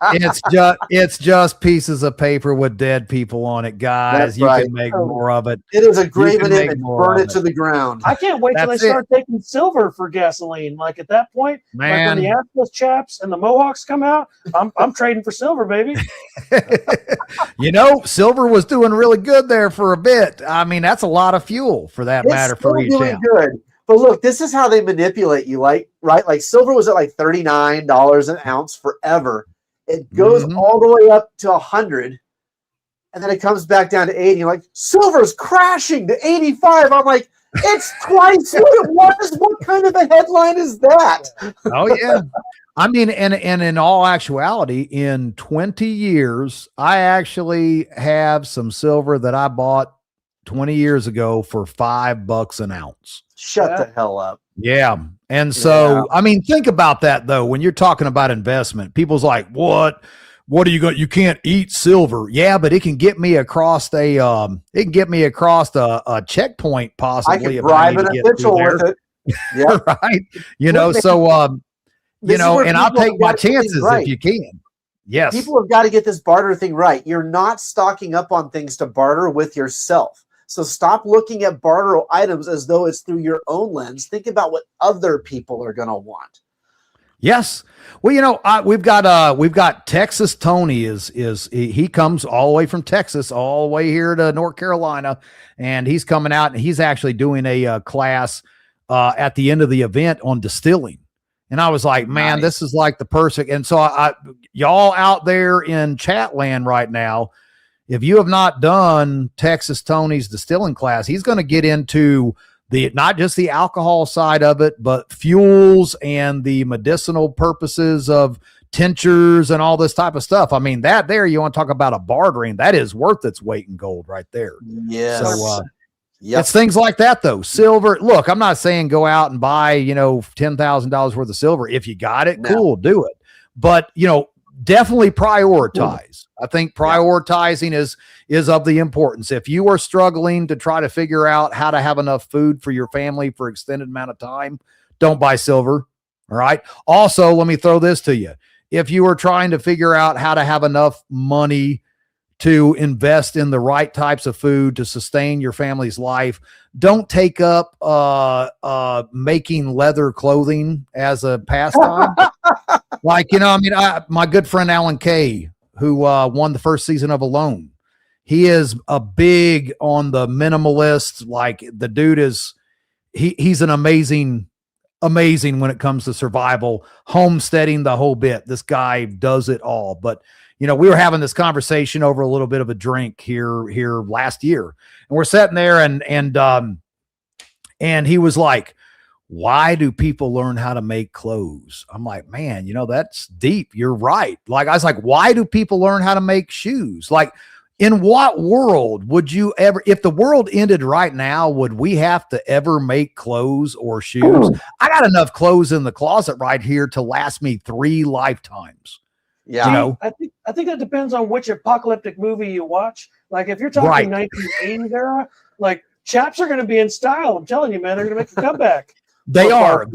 It's just pieces of paper with dead people on it, guys. That's you right. can make more of it. It is a graven image. Burn it to the ground. I can't wait till they start taking silver for gasoline. Like at that point, man, like when the Atlas chaps and the Mohawks come out, I'm trading for silver, baby. Silver was doing really good there for a bit. I mean, that's a lot of fuel for that matter for each doing good. But look, this is how they manipulate you, right? Like silver was at like $39 an ounce forever. It goes all the way up to 100, and then it comes back down to 80. You're like, silver's crashing to 85. I'm like, it's twice what it was. What kind of a headline is that? Oh yeah. I mean, and in all actuality, in 20 years, I actually have some silver that I bought 20 years ago for $5 an ounce. Shut the hell up. Yeah. And so, I mean, think about that though. When you're talking about investment, people's like, what do you got? You can't eat silver. Yeah, but it can get me across a checkpoint possibly. I can bribe an official with it. Yeah. Right. And I'll take my chances if you can. Yes. People have got to get this barter thing right. You're not stocking up on things to barter with yourself. So stop looking at barter items as though it's through your own lens. Think about what other people are going to want. Yes. Well, we've got Texas Tony he comes all the way from Texas, all the way here to North Carolina, and he's coming out and he's actually doing a class at the end of the event on distilling. And I was like, man, This is like the perfect. And so y'all out there in chat land right now, if you have not done Texas Tony's distilling class, he's going to get into not just the alcohol side of it, but fuels and the medicinal purposes of tinctures and all this type of stuff. I mean, that there, you want to talk about a bartering, that is worth its weight in gold right there. Yes. So, it's things like that though. Silver. Look, I'm not saying go out and buy, $10,000 worth of silver. If you got it, cool, do it. But definitely prioritize. I think prioritizing is of the importance. If you are struggling to try to figure out how to have enough food for your family for extended amount of time, don't buy silver. All right. Also, let me throw this to you. If you are trying to figure out how to have enough money to invest in the right types of food to sustain your family's life, don't take up making leather clothing as a pastime. Like, you know, I mean, my good friend Alan Kay, who won the first season of Alone, he is a big on the minimalist. Like, the dude is, he's an amazing when it comes to survival, homesteading, the whole bit. This guy does it all. But, you know, we were having this conversation over a little bit of a drink here last year, and we're sitting there and he was like, why do people learn how to make clothes? I'm like, man, you know, that's deep. You're right. Like, I was like, why do people learn how to make shoes? Like, in what world would you ever, if the world ended right now, would we have to ever make clothes or shoes? I got enough clothes in the closet right here to last me 3 lifetimes. Yeah. You know, I think that depends on which apocalyptic movie you watch. Like, if you're talking 1980s era, like, chaps are going to be in style. I'm telling you, man, they're going to make a comeback. They are.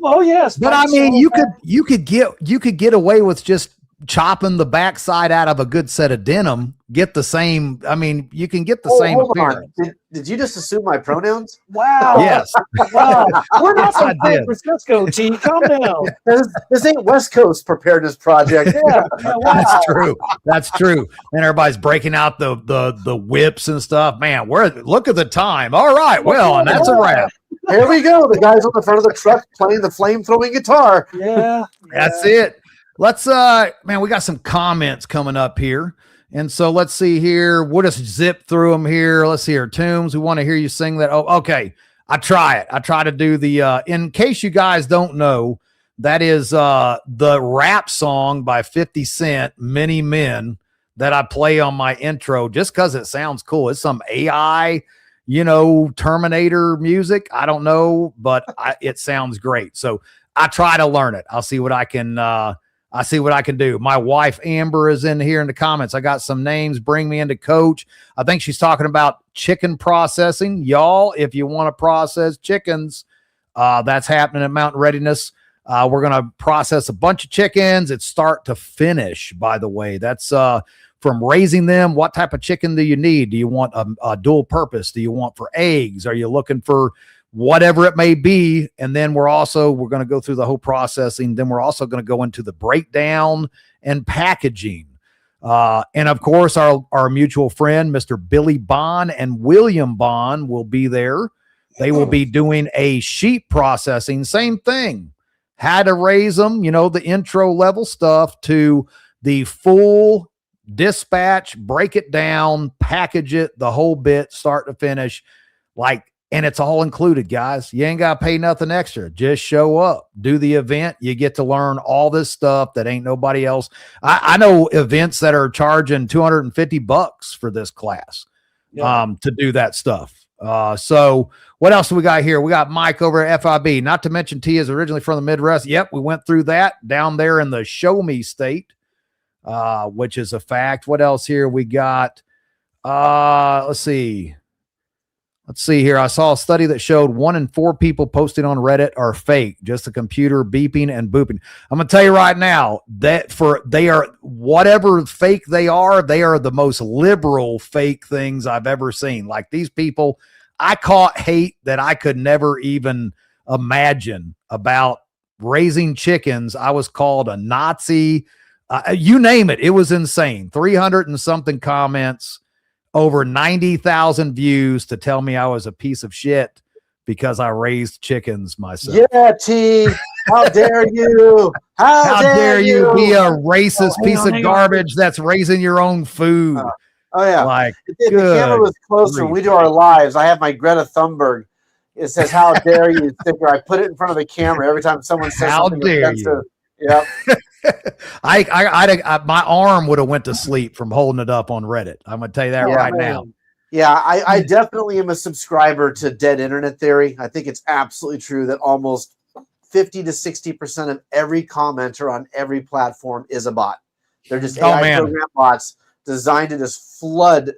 Oh yes, but I mean, you could get away with just chopping the backside out of a good set of denim, get the same. I mean, you can get the same appearance. Did you just assume my pronouns? Wow. Yes. Wow. We're not from San Francisco, T. Calm down. This ain't West Coast preparedness project. Yeah. Wow. That's true. And everybody's breaking out the whips and stuff. Man, look at the time. All right. Well, and that's a wrap. Here we go. The guys on the front of the truck playing the flame throwing guitar. Yeah. That's it. Let's man, we got some comments coming up here. And so let's see here. We'll just zip through them here. Let's see here. Toombs, we want to hear you sing that. Oh, okay. I try to do the in case you guys don't know, that is the rap song by 50 Cent, Many Men, that I play on my intro just because it sounds cool. It's some AI, you know, Terminator music. I don't know, but it sounds great. So I try to learn it. I'll see what I can do. My wife Amber is in here in the comments. I got some names. Bring me into coach. I think she's talking about chicken processing. Y'all, if you want to process chickens, that's happening at Mountain Readiness. We're going to process a bunch of chickens. It's start to finish, by the way. That's from raising them. What type of chicken do you need? Do you want a dual purpose? Do you want for eggs? Are you looking for whatever it may be? And then we're going to go through the whole processing. Then we're also going to go into the breakdown and packaging. And of course, our mutual friend, Mr. Billy Bond and William Bond, will be there. They will be doing a sheep processing, same thing. How to raise them, you know, the intro level stuff to the full dispatch, break it down, package it, the whole bit, start to finish. And it's all included, guys. You ain't got to pay nothing extra. Just show up, do the event. You get to learn all this stuff that ain't nobody else. I know events that are charging $250 for this class to do that stuff. So what else do we got here? We got Mike over at FIB. Not to mention T is originally from the Midwest. Yep, we went through that down there in the Show Me State, which is a fact. What else here we got? Let's see here. I saw a study that showed 1 in 4 people posting on Reddit are fake, just a computer beeping and booping. I'm going to tell you right now that they are whatever fake they are the most liberal fake things I've ever seen. Like, these people, I caught hate that I could never even imagine about raising chickens. I was called a Nazi. You name it. It was insane. 300 and something comments. Over 90,000 views to tell me I was a piece of shit because I raised chickens myself. Yeah, T. How dare you? How dare you be a racist piece of garbage that's raising your own food? Oh yeah. Like, if the camera was closer when we do our lives, I have my Greta Thunberg. It says, "How dare you?" sticker. I put it in front of the camera every time someone says something offensive. Yep. My arm would have went to sleep from holding it up on Reddit. I'm gonna tell you that right now. Yeah, I definitely am a subscriber to Dead Internet Theory. I think it's absolutely true that almost 50 to 60% of every commenter on every platform is a bot. They're just Oh, AI man. program bots designed to just flood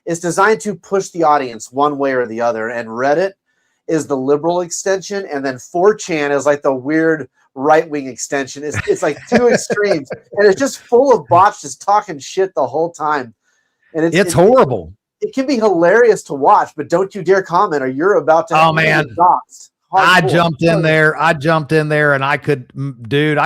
it's designed to push the audience one way or the other. And Reddit is the liberal extension, and then 4chan is like the weird right-wing extension. It's like two extremes, and it's just full of bots just talking shit the whole time. And It's horrible. It can be hilarious to watch, but don't you dare comment, or you're about to. Oh, man. Doxed. I Hardcore. jumped in there and I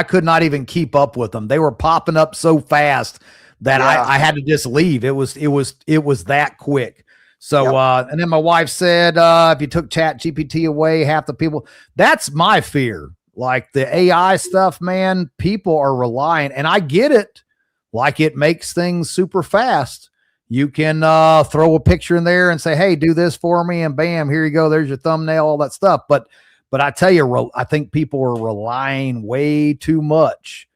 could not even keep up with them. They were popping up so fast that I had to just leave. It was that quick. So, and then my wife said, if you took Chat GPT away, half the people, that's my fear. Like the AI stuff, man, people are relying, and I get it. Like it makes things super fast. You can throw a picture in there and say, hey, do this for me. And bam, here you go. There's your thumbnail, all that stuff. But I tell you, I think people are relying way too much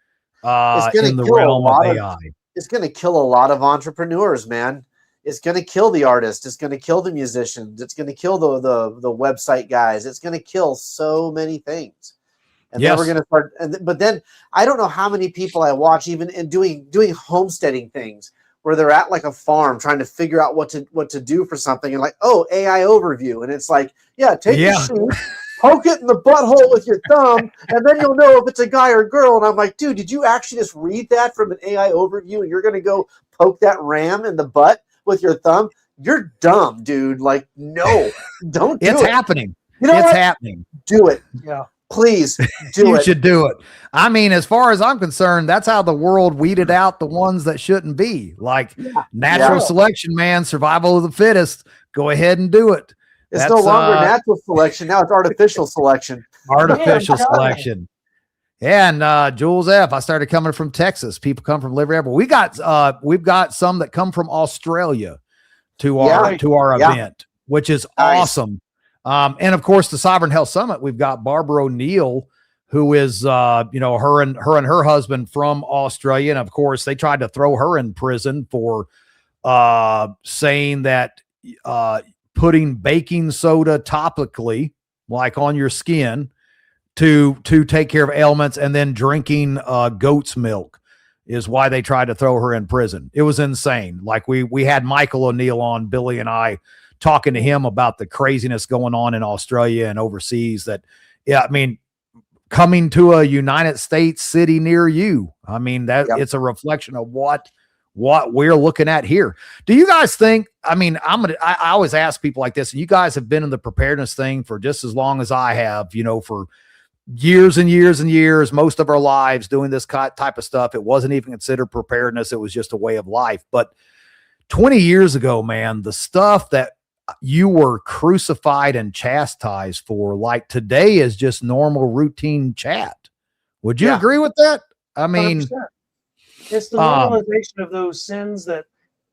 in the realm of AI. It's going to kill a lot of entrepreneurs, man. It's going to kill the artists. It's going to kill the musicians. It's going to kill the website guys. It's going to kill so many things. And then we're going to start. But then I don't know how many people I watch even in doing homesteading things, where they're at like a farm trying to figure out what to do for something, and like, oh, AI overview. And it's like, take the sheep, poke it in the butthole with your thumb, and then you'll know if it's a guy or girl. And I'm like, dude, did you actually just read that from an AI overview and you're going to go poke that ram in the butt with your thumb? You're dumb, dude. Like, no, don't do it. It's happening. You know it's what? happening. Do it. Yeah. Please do You it. should do it. I mean, as far as I'm concerned, that's how the world weeded out the ones that shouldn't be. Like natural selection, man, survival of the fittest. Go ahead and do it. It's no longer natural selection. Now it's artificial selection. Artificial selection. Yeah, and Jules F. I started coming from Texas. People come from everywhere. We've got some that come from Australia to our event, which is awesome. And of course, the Sovereign Health Summit, we've got Barbara O'Neill, who is, her and her husband from Australia. And of course, they tried to throw her in prison for saying that putting baking soda topically, like on your skin, to take care of ailments, and then drinking goat's milk is why they tried to throw her in prison. It was insane. Like we had Michael O'Neill on, Billy and I, talking to him about the craziness going on in Australia and overseas. That, I mean, coming to a United States city near you. I mean, it's a reflection of what we're looking at here. Do you guys think, I mean, I always ask people like this, and you guys have been in the preparedness thing for just as long as I have, for years and years and years, most of our lives doing this type of stuff. It wasn't even considered preparedness. It was just a way of life. But 20 years ago, man, the stuff that you were crucified and chastised for, like today, is just normal routine chat. Would you agree with that? I mean, 100%. It's the normalization of those sins that,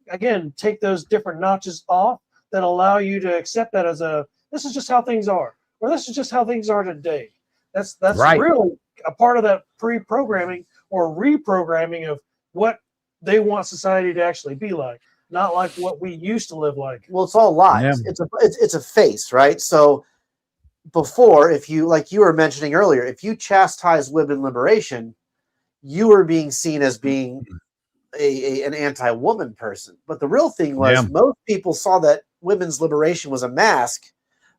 again, take those different notches off that allow you to accept that as this is just how things are, or this is just how things are today. That's right. Really a part of that pre-programming or reprogramming of what they want society to actually be like. Not like what we used to live like. Well, it's all lies. Yeah. It's a face, right? So before, if you, like you were mentioning earlier, if you chastise women liberation, you were being seen as being an anti-woman person. But the real thing was most people saw that women's liberation was a mask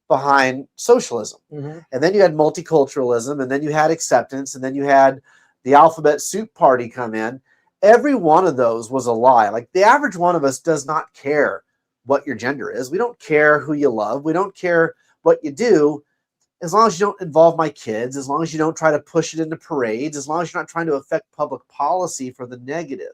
behind socialism. Mm-hmm. And then you had multiculturalism, and then you had acceptance, and then you had the alphabet soup party come in. Every one of those was a lie. Like the average one of us does not care what your gender is. We don't care who you love. We don't care what you do, as long as you don't involve my kids, as long as you don't try to push it into parades, as long as you're not trying to affect public policy for the negative.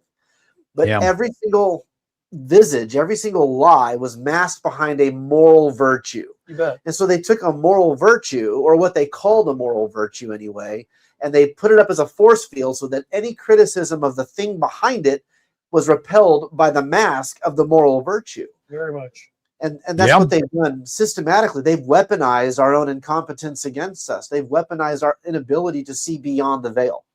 But every single visage, every single lie was masked behind a moral virtue. You bet. And so they took a moral virtue, or what they called a moral virtue anyway, and they put it up as a force field so that any criticism of the thing behind it was repelled by the mask of the moral virtue. Very much. And that's what they've done systematically. They've weaponized our own incompetence against us. They've weaponized our inability to see beyond the veil.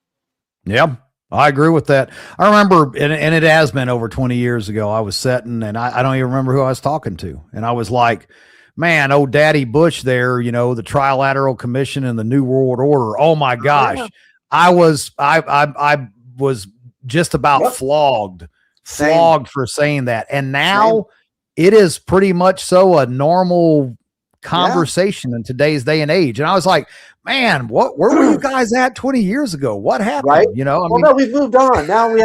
Yeah, I agree with that. I remember, and it has been over 20 years ago, I was sitting, and I don't even remember who I was talking to. And I was like, man, old Daddy Bush there, the Trilateral Commission and the New World Order. Oh my gosh. Yeah. I was just about Yep. flogged Same. for saying that. And now it is pretty much so a normal conversation in today's day and age. And I was like, man, where were you guys at 20 years ago? What happened? Right. No, we've moved on. Now we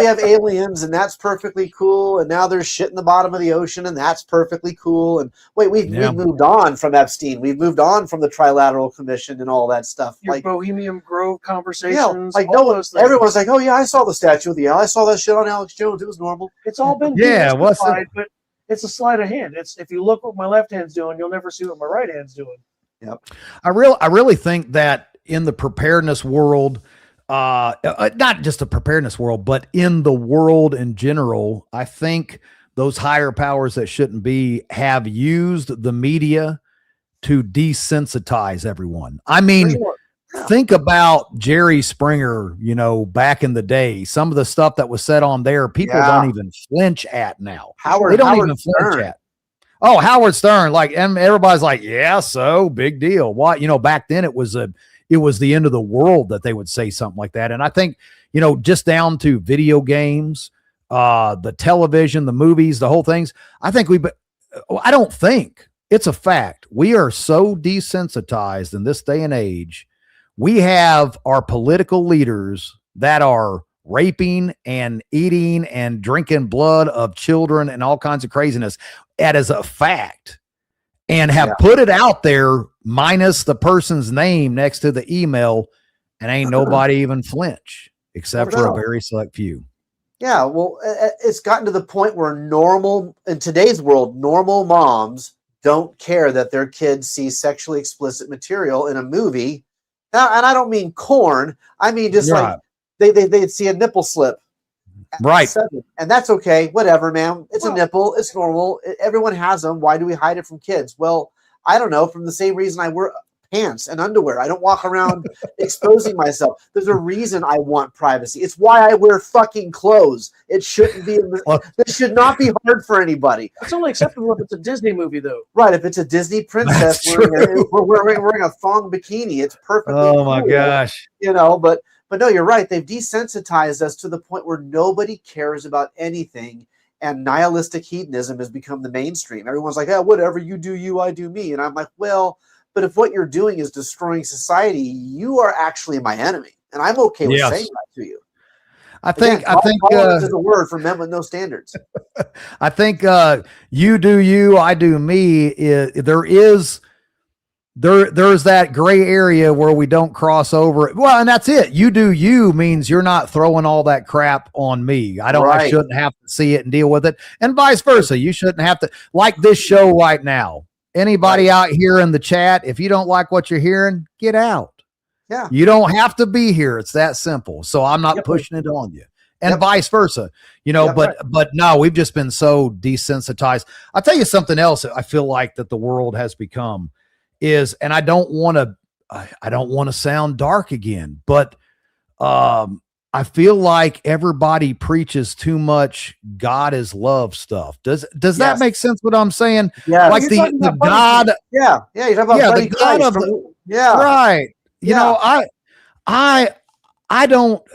have aliens, and that's perfectly cool. And now there's shit in the bottom of the ocean, and that's perfectly cool. And we've moved on from Epstein. We've moved on from the Trilateral Commission and all that stuff. Your Bohemian Grove conversations. Yeah, those things. Everyone's like, oh yeah, I saw the statue of the owl. I saw that shit on Alex Jones. It was normal. It's all been demystified, but it's a sleight of hand. It's if you look what my left hand's doing, you'll never see what my right hand's doing. Yep. I really think that in the preparedness world, not just the preparedness world, but in the world in general, I think those higher powers that shouldn't be have used the media to desensitize everyone. I mean, think about Jerry Springer, back in the day, some of the stuff that was said on there, people don't even flinch at now. They don't even flinch at. Oh, Howard Stern, and everybody's like, yeah, so big deal. What, back then it was the end of the world that they would say something like that. And I think, just down to video games, the television, the movies, the whole things, I don't think, it's a fact. We are so desensitized in this day and age. We have our political leaders that are raping and eating and drinking blood of children and all kinds of craziness. That is a fact, and have put it out there minus the person's name next to the email, and ain't nobody even flinch except for a very select few. Yeah. Well, it's gotten to the point where in today's world, normal moms don't care that their kids see sexually explicit material in a movie. Now, and I don't mean corn. I mean, just like they'd see a nipple slip. Right. And that's okay. Whatever, man. It's a nipple. It's normal. Everyone has them. Why do we hide it from kids? Well, I don't know. From the same reason I wear pants and underwear. I don't walk around exposing myself. There's a reason I want privacy. It's why I wear fucking clothes. It shouldn't be. This should not be hard for anybody. It's only acceptable if it's a Disney movie, though. Right. If it's a Disney princess wearing a thong bikini, it's perfectly. Oh my gosh. But no, you're right. They've desensitized us to the point where nobody cares about anything, and nihilistic hedonism has become the mainstream. Everyone's like, "Oh, whatever, you do you, I do me." And I'm like, well, but if what you're doing is destroying society, you are actually my enemy, and I'm okay with saying that to you. I think tolerance is a word for men with no standards. I think you do you, I do me. There's that gray area where we don't cross over. Well, and that's it. You do you means you're not throwing all that crap on me. I shouldn't have to see it and deal with it, and vice versa. You shouldn't have to, like this show right now. Anybody out here in the chat, if you don't like what you're hearing, get out. Yeah. You don't have to be here. It's that simple. So I'm not pushing it on you, and vice versa, but no, we've just been so desensitized. I'll tell you something else. I feel like that the world has become is, and I don't want to sound dark again, but I feel like everybody preaches too much God is love stuff. Does that make sense what I'm saying? Yeah. Like the God. Yeah. You're talking about the God of right.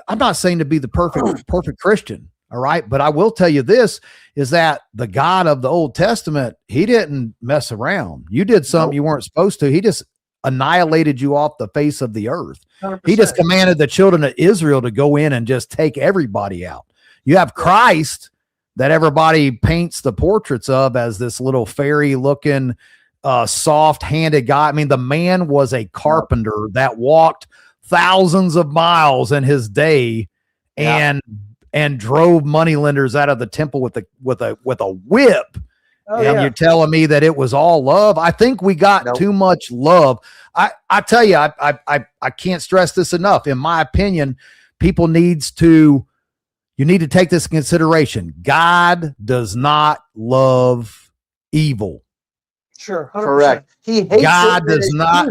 I'm not saying to be the perfect Christian. All right. But I will tell you this is that the God of the Old Testament, he didn't mess around. You did something you weren't supposed to. He just annihilated you off the face of the earth. 100%. He just commanded the children of Israel to go in and just take everybody out. You have Christ that everybody paints the portraits of as this little fairy looking, soft-handed guy. I mean, the man was a carpenter that walked thousands of miles in his day and drove moneylenders out of the temple with a whip. You're telling me that it was all love? I think we got too much love. I tell you, I can't stress this enough. In my opinion, you need to take this in consideration. God does not love evil. Sure. 100%. Correct. He hates God does not.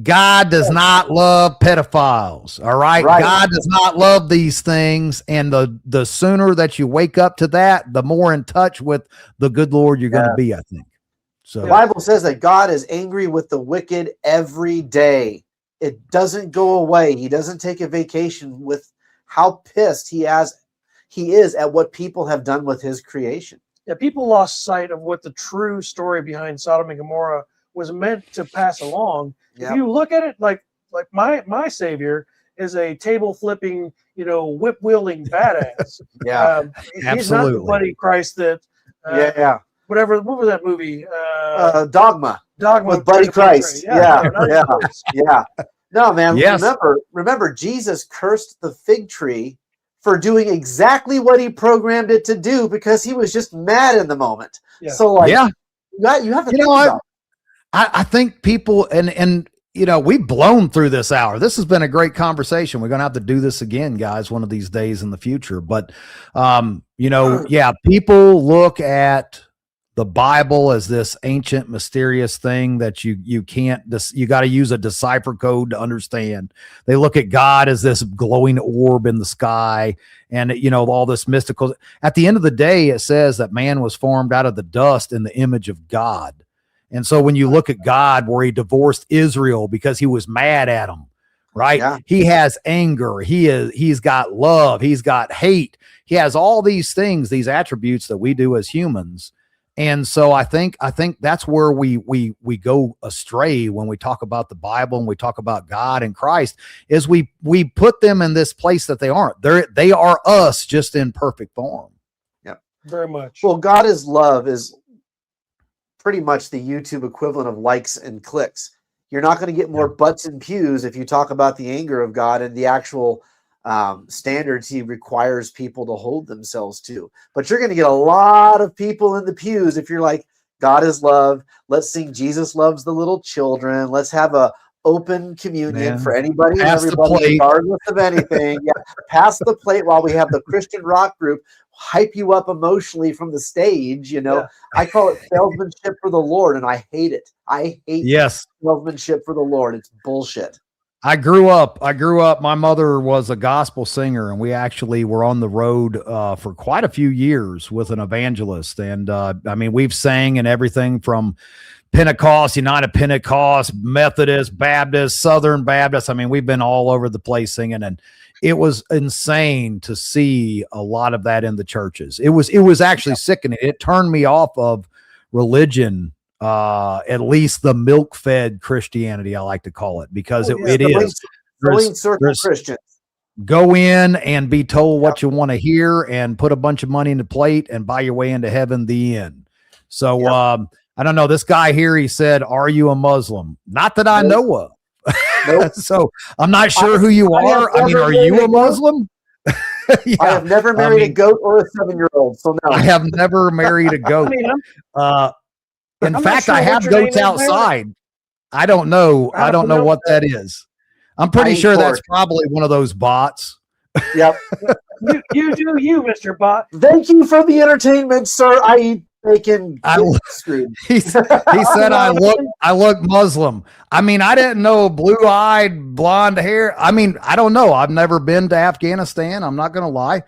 God does not love pedophiles. All right? God does not love these things. And the sooner that you wake up to that, the more in touch with the good Lord you're going to be, I think. So The Bible says that God is angry with the wicked every day. It doesn't go away. He doesn't take a vacation with how pissed he is at what people have done with his creation. Yeah, people lost sight of what the true story behind Sodom and Gomorrah was meant to pass along. Yep. If you look at it like my savior is a table flipping, whip wielding badass. Yeah. He's not the Absolutely. buddy Christ that whatever. What was that movie? Dogma Dogma with Buddy Christ. Yeah. Yeah. No, man. Yes. Remember, Jesus cursed the fig tree for doing exactly what he programmed it to do because he was just mad in the moment. Yeah. So, yeah, you have to think about it. I think people and we've blown through this hour. This has been a great conversation. We're going to have to do this again, guys, one of these days in the future. But, people look at the Bible as this ancient, mysterious thing that you can't, you got to use a decipher code to understand. They look at God as this glowing orb in the sky and, all this mystical. At the end of the day, it says that man was formed out of the dust in the image of God. And so when you look at God, where he divorced Israel because he was mad at them, right? Yeah. He has anger. He's got love. He's got hate. He has all these things, these attributes that we do as humans. And so I think that's where we go astray when we talk about the Bible and we talk about God and Christ, is we put them in this place that they aren't. They are us, just in perfect form. Yep. Very much. Well, God is love is pretty much the YouTube equivalent of likes and clicks. You're not going to get more butts and pews if you talk about the anger of God and the actual standards he requires people to hold themselves to. But you're going to get a lot of people in the pews if you're like, God is love. Let's sing Jesus loves the little children. Let's have a open communion for anybody and everybody, regardless of anything. Pass the plate while we have the Christian rock group hype you up emotionally from the stage. I call it salesmanship for the Lord, and I hate it. I hate salesmanship for the Lord. It's bullshit. I grew up. My mother was a gospel singer, and we actually were on the road for quite a few years with an evangelist. And we've sang in everything from Pentecost, United Pentecost, Methodist, Baptist, Southern Baptist. We've been all over the place singing, and it was insane to see a lot of that in the churches. It was actually sickening. It turned me off of religion, at least the milk-fed Christianity, I like to call it, because it is. There's Christians. Go in and be told what you want to hear and put a bunch of money in the plate and buy your way into heaven, the end. So, I don't know. This guy here, he said, "Are you a Muslim?" Not that I know of. Nope. So I'm not sure who you are. Are you a Muslim? I have never married a goat or a 7-year-old. So no, I have never married a goat. In fact, I have goats outside. I don't know. I don't know what that is. I'm pretty sure that's probably one of those bots. Yep. you do you, Mr. Bot. Thank you for the entertainment, sir. I eat bacon. He said I look Muslim. I didn't know blue-eyed, blonde hair. I don't know. I've never been to Afghanistan. I'm not going to lie.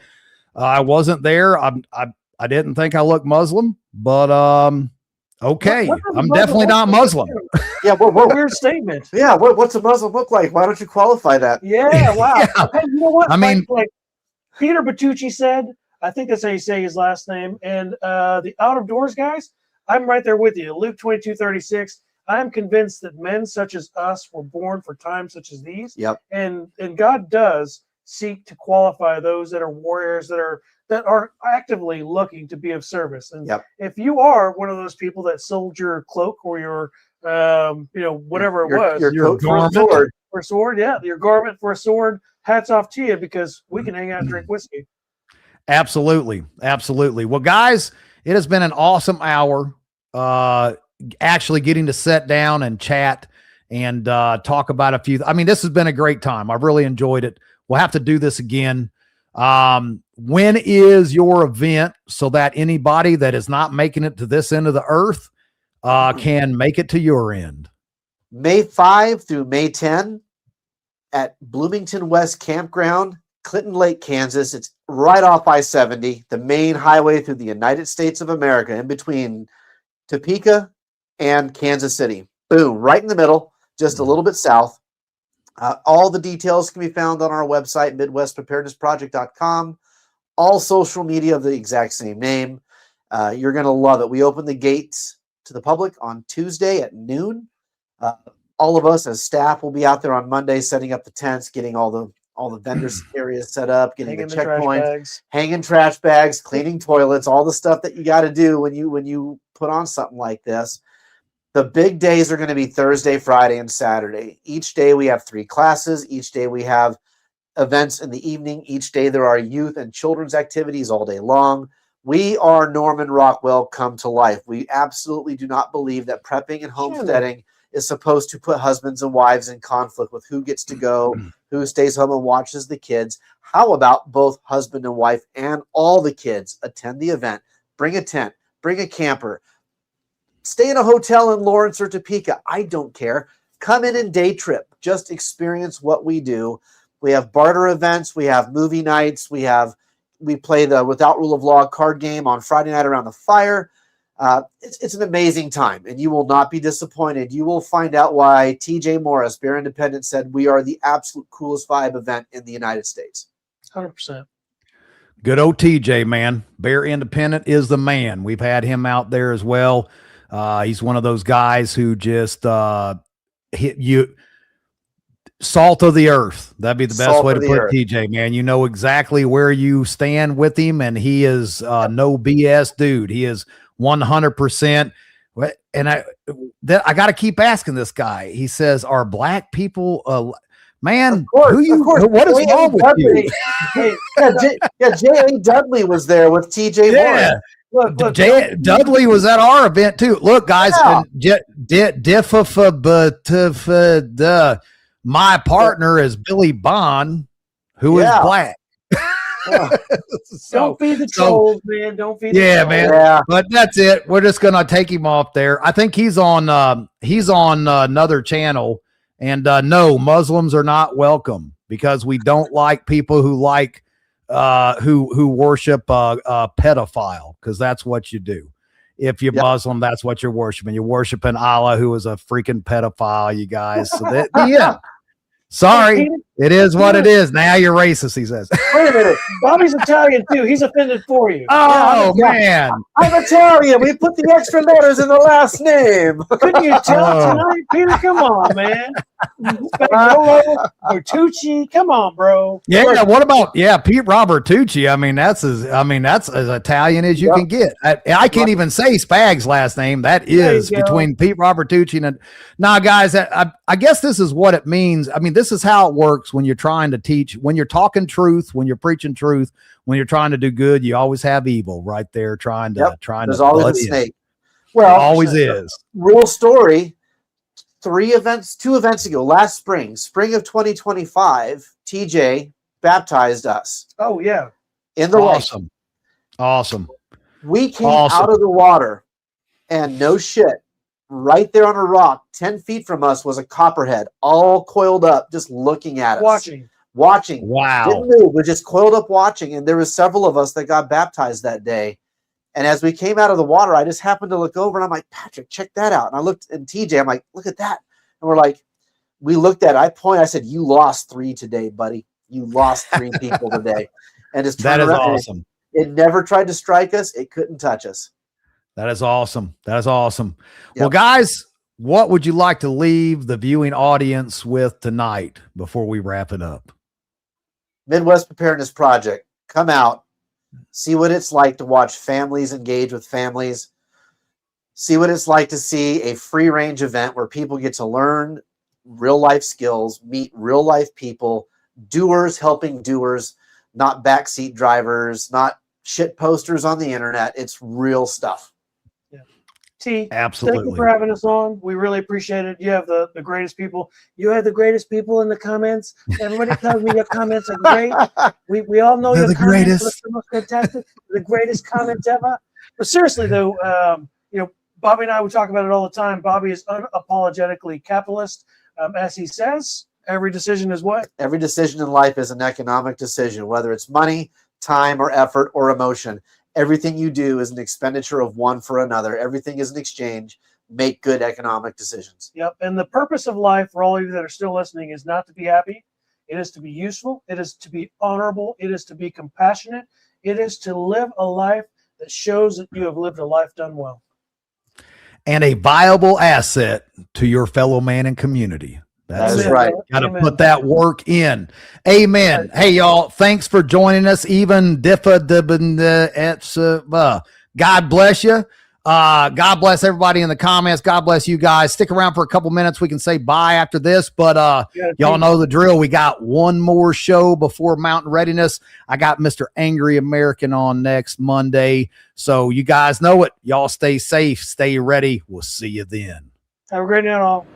I wasn't there. I didn't think I looked Muslim, but okay. I'm definitely not Muslim. Yeah, what weird statement. Yeah, what's a Muslim look like? Why don't you qualify that? Yeah, wow. Yeah. Hey, you know what? Like Peter Bertucci said, I think that's how you say his last name. And the Out of Doors guys, I'm right there with you. Luke 22:36. I'm convinced that men such as us were born for times such as these. Yep. And God does seek to qualify those that are warriors, that are actively looking to be of service. And if you are one of those people that sold your cloak or your whatever your coat for a sword, your garment for a sword, hats off to you, because we can hang out and drink whiskey. Absolutely. Well, guys, it has been an awesome hour. Actually getting to sit down and chat and talk about a few. This has been a great time. I've really enjoyed it. We'll have to do this again. When is your event, so that anybody that is not making it to this end of the earth can make it to your end? May 5 through May 10 at Bloomington West Campground, Clinton Lake, Kansas. It's right off I-70, the main highway through the United States of America, in between Topeka and Kansas City. Boom, right in the middle, just a little bit south. All the details can be found on our website, MidwestPreparednessProject.com. All social media of the exact same name. You're going to love it. We open the gates to the public on Tuesday at noon. All of us as staff will be out there on Monday setting up the tents, getting all the vendor areas set up, getting Hanging the the trash checkpoints, bags. hanging trash bags, cleaning toilets, all the stuff that you got to do when you put on something like this. The big days are going to be Thursday, Friday, and Saturday. Each day we have 3 classes. Each day we have events in the evening. Each day there are youth and children's activities all day long. We are Norman Rockwell come to life. We absolutely do not believe that prepping and homesteading is supposed to put husbands and wives in conflict with who gets to go, who stays home and watches the kids. How about both husband and wife and all the kids attend the event, bring a tent, bring a camper, stay in a hotel in Lawrence or Topeka. I don't care. Come in and day trip. Just experience what we do. We have barter events. We have movie nights. We play the Without Rule of Law card game on Friday night around the fire. It's an amazing time, and you will not be disappointed. You will find out why TJ Morris, Bear Independent, said we are the absolute coolest vibe event in the United States. 100%. Good old TJ, man. Bear Independent is the man. We've had him out there as well. He's one of those guys who just hit you salt of the earth. That'd be the best way to put TJ, man. You know exactly where you stand with him, and he is no BS dude. He is 100%. And I got to keep asking this guy. He says, "Are black people man, of course. What is wrong with you?" J.A. Dudley was there with TJ Morris. Look, Dudley was at our event too. Look, guys, my partner is Billy Bond, who is black. Don't feed the trolls, man. Don't feed the trolls. Man. Yeah. But that's it. We're just gonna take him off there. I think he's on another channel. And no, Muslims are not welcome because we don't like people who like who worship a pedophile, because that's what you do. If you're Muslim, that's what you're worshiping. You're worshiping Allah, who is a freaking pedophile, you guys. So yeah. Sorry, it is what it is. Now you're racist, he says. Wait a minute. Bobby's Italian too. He's offended for you. Oh, man. I'm Italian. We put the extra letters in the last name. Couldn't you tell tonight, Peter? Come on, man. Spagnolo, Bertucci. Come on, bro. Yeah, what about Pete Robertucci? I mean, that's as Italian as you can get. I can't even say Spags' last name. That is between Pete Robertucci and now, guys, I guess this is what it means. I mean, this is how it works when you're trying to teach, when you're talking truth, when you're preaching truth, when you're trying to do good. You always have evil right there trying to. There's always a snake. Well, always is. Real story. 2 events ago, last spring of 2025, TJ baptized us. Oh yeah, in the lake. Awesome. We came out of the water, and no shit, right there on a rock, 10 feet from us was a copperhead, all coiled up, just looking at us. Watching. Wow. Didn't move, but just coiled up watching. And there was several of us that got baptized that day. And as we came out of the water, I just happened to look over and I'm like, Patrick, check that out. And I looked at TJ, I'm like, look at that. And we're like, we looked at it. I said, you lost 3 today, buddy. You lost 3 people today. And just that is awesome. It never tried to strike us. It couldn't touch us. That is awesome. That is awesome. Yep. Well, guys, what would you like to leave the viewing audience with tonight before we wrap it up? Midwest Preparedness Project. Come out. See what it's like to watch families engage with families. See what it's like to see a free-range event where people get to learn real-life skills, meet real-life people, doers helping doers, not backseat drivers, not shit posters on the internet. It's real stuff. T, absolutely. Thank you for having us on. We really appreciate it. You have the greatest people. You have the greatest people in the comments. Everybody tells me your comments are great. We all know They're your the comments greatest. are the most fantastic, the greatest comments ever. But seriously though, Bobby and I would talk about it all the time. Bobby is unapologetically capitalist, as he says. Every decision is what? Every decision in life is an economic decision, whether it's money, time, or effort, or emotion. Everything you do is an expenditure of one for another. Everything is an exchange. make good economic decisions. Yep. And the purpose of life for all of you that are still listening is not to be happy. It is to be useful. It is to be honorable. It is to be compassionate. It is to live a life that shows that you have lived a life done well. And a viable asset to your fellow man and community. That's Amen, right. brother. Got to Amen. put that work in. Amen. Hey, y'all, thanks for joining us. Even God bless you. God bless everybody in the comments. God bless you guys. Stick around for a couple minutes. We can say bye after this, but y'all know the drill. We got one more show before Mountain Readiness. I got Mr. Angry American on next Monday. So you guys know it. Y'all stay safe. Stay ready. We'll see you then. Have a great night, all.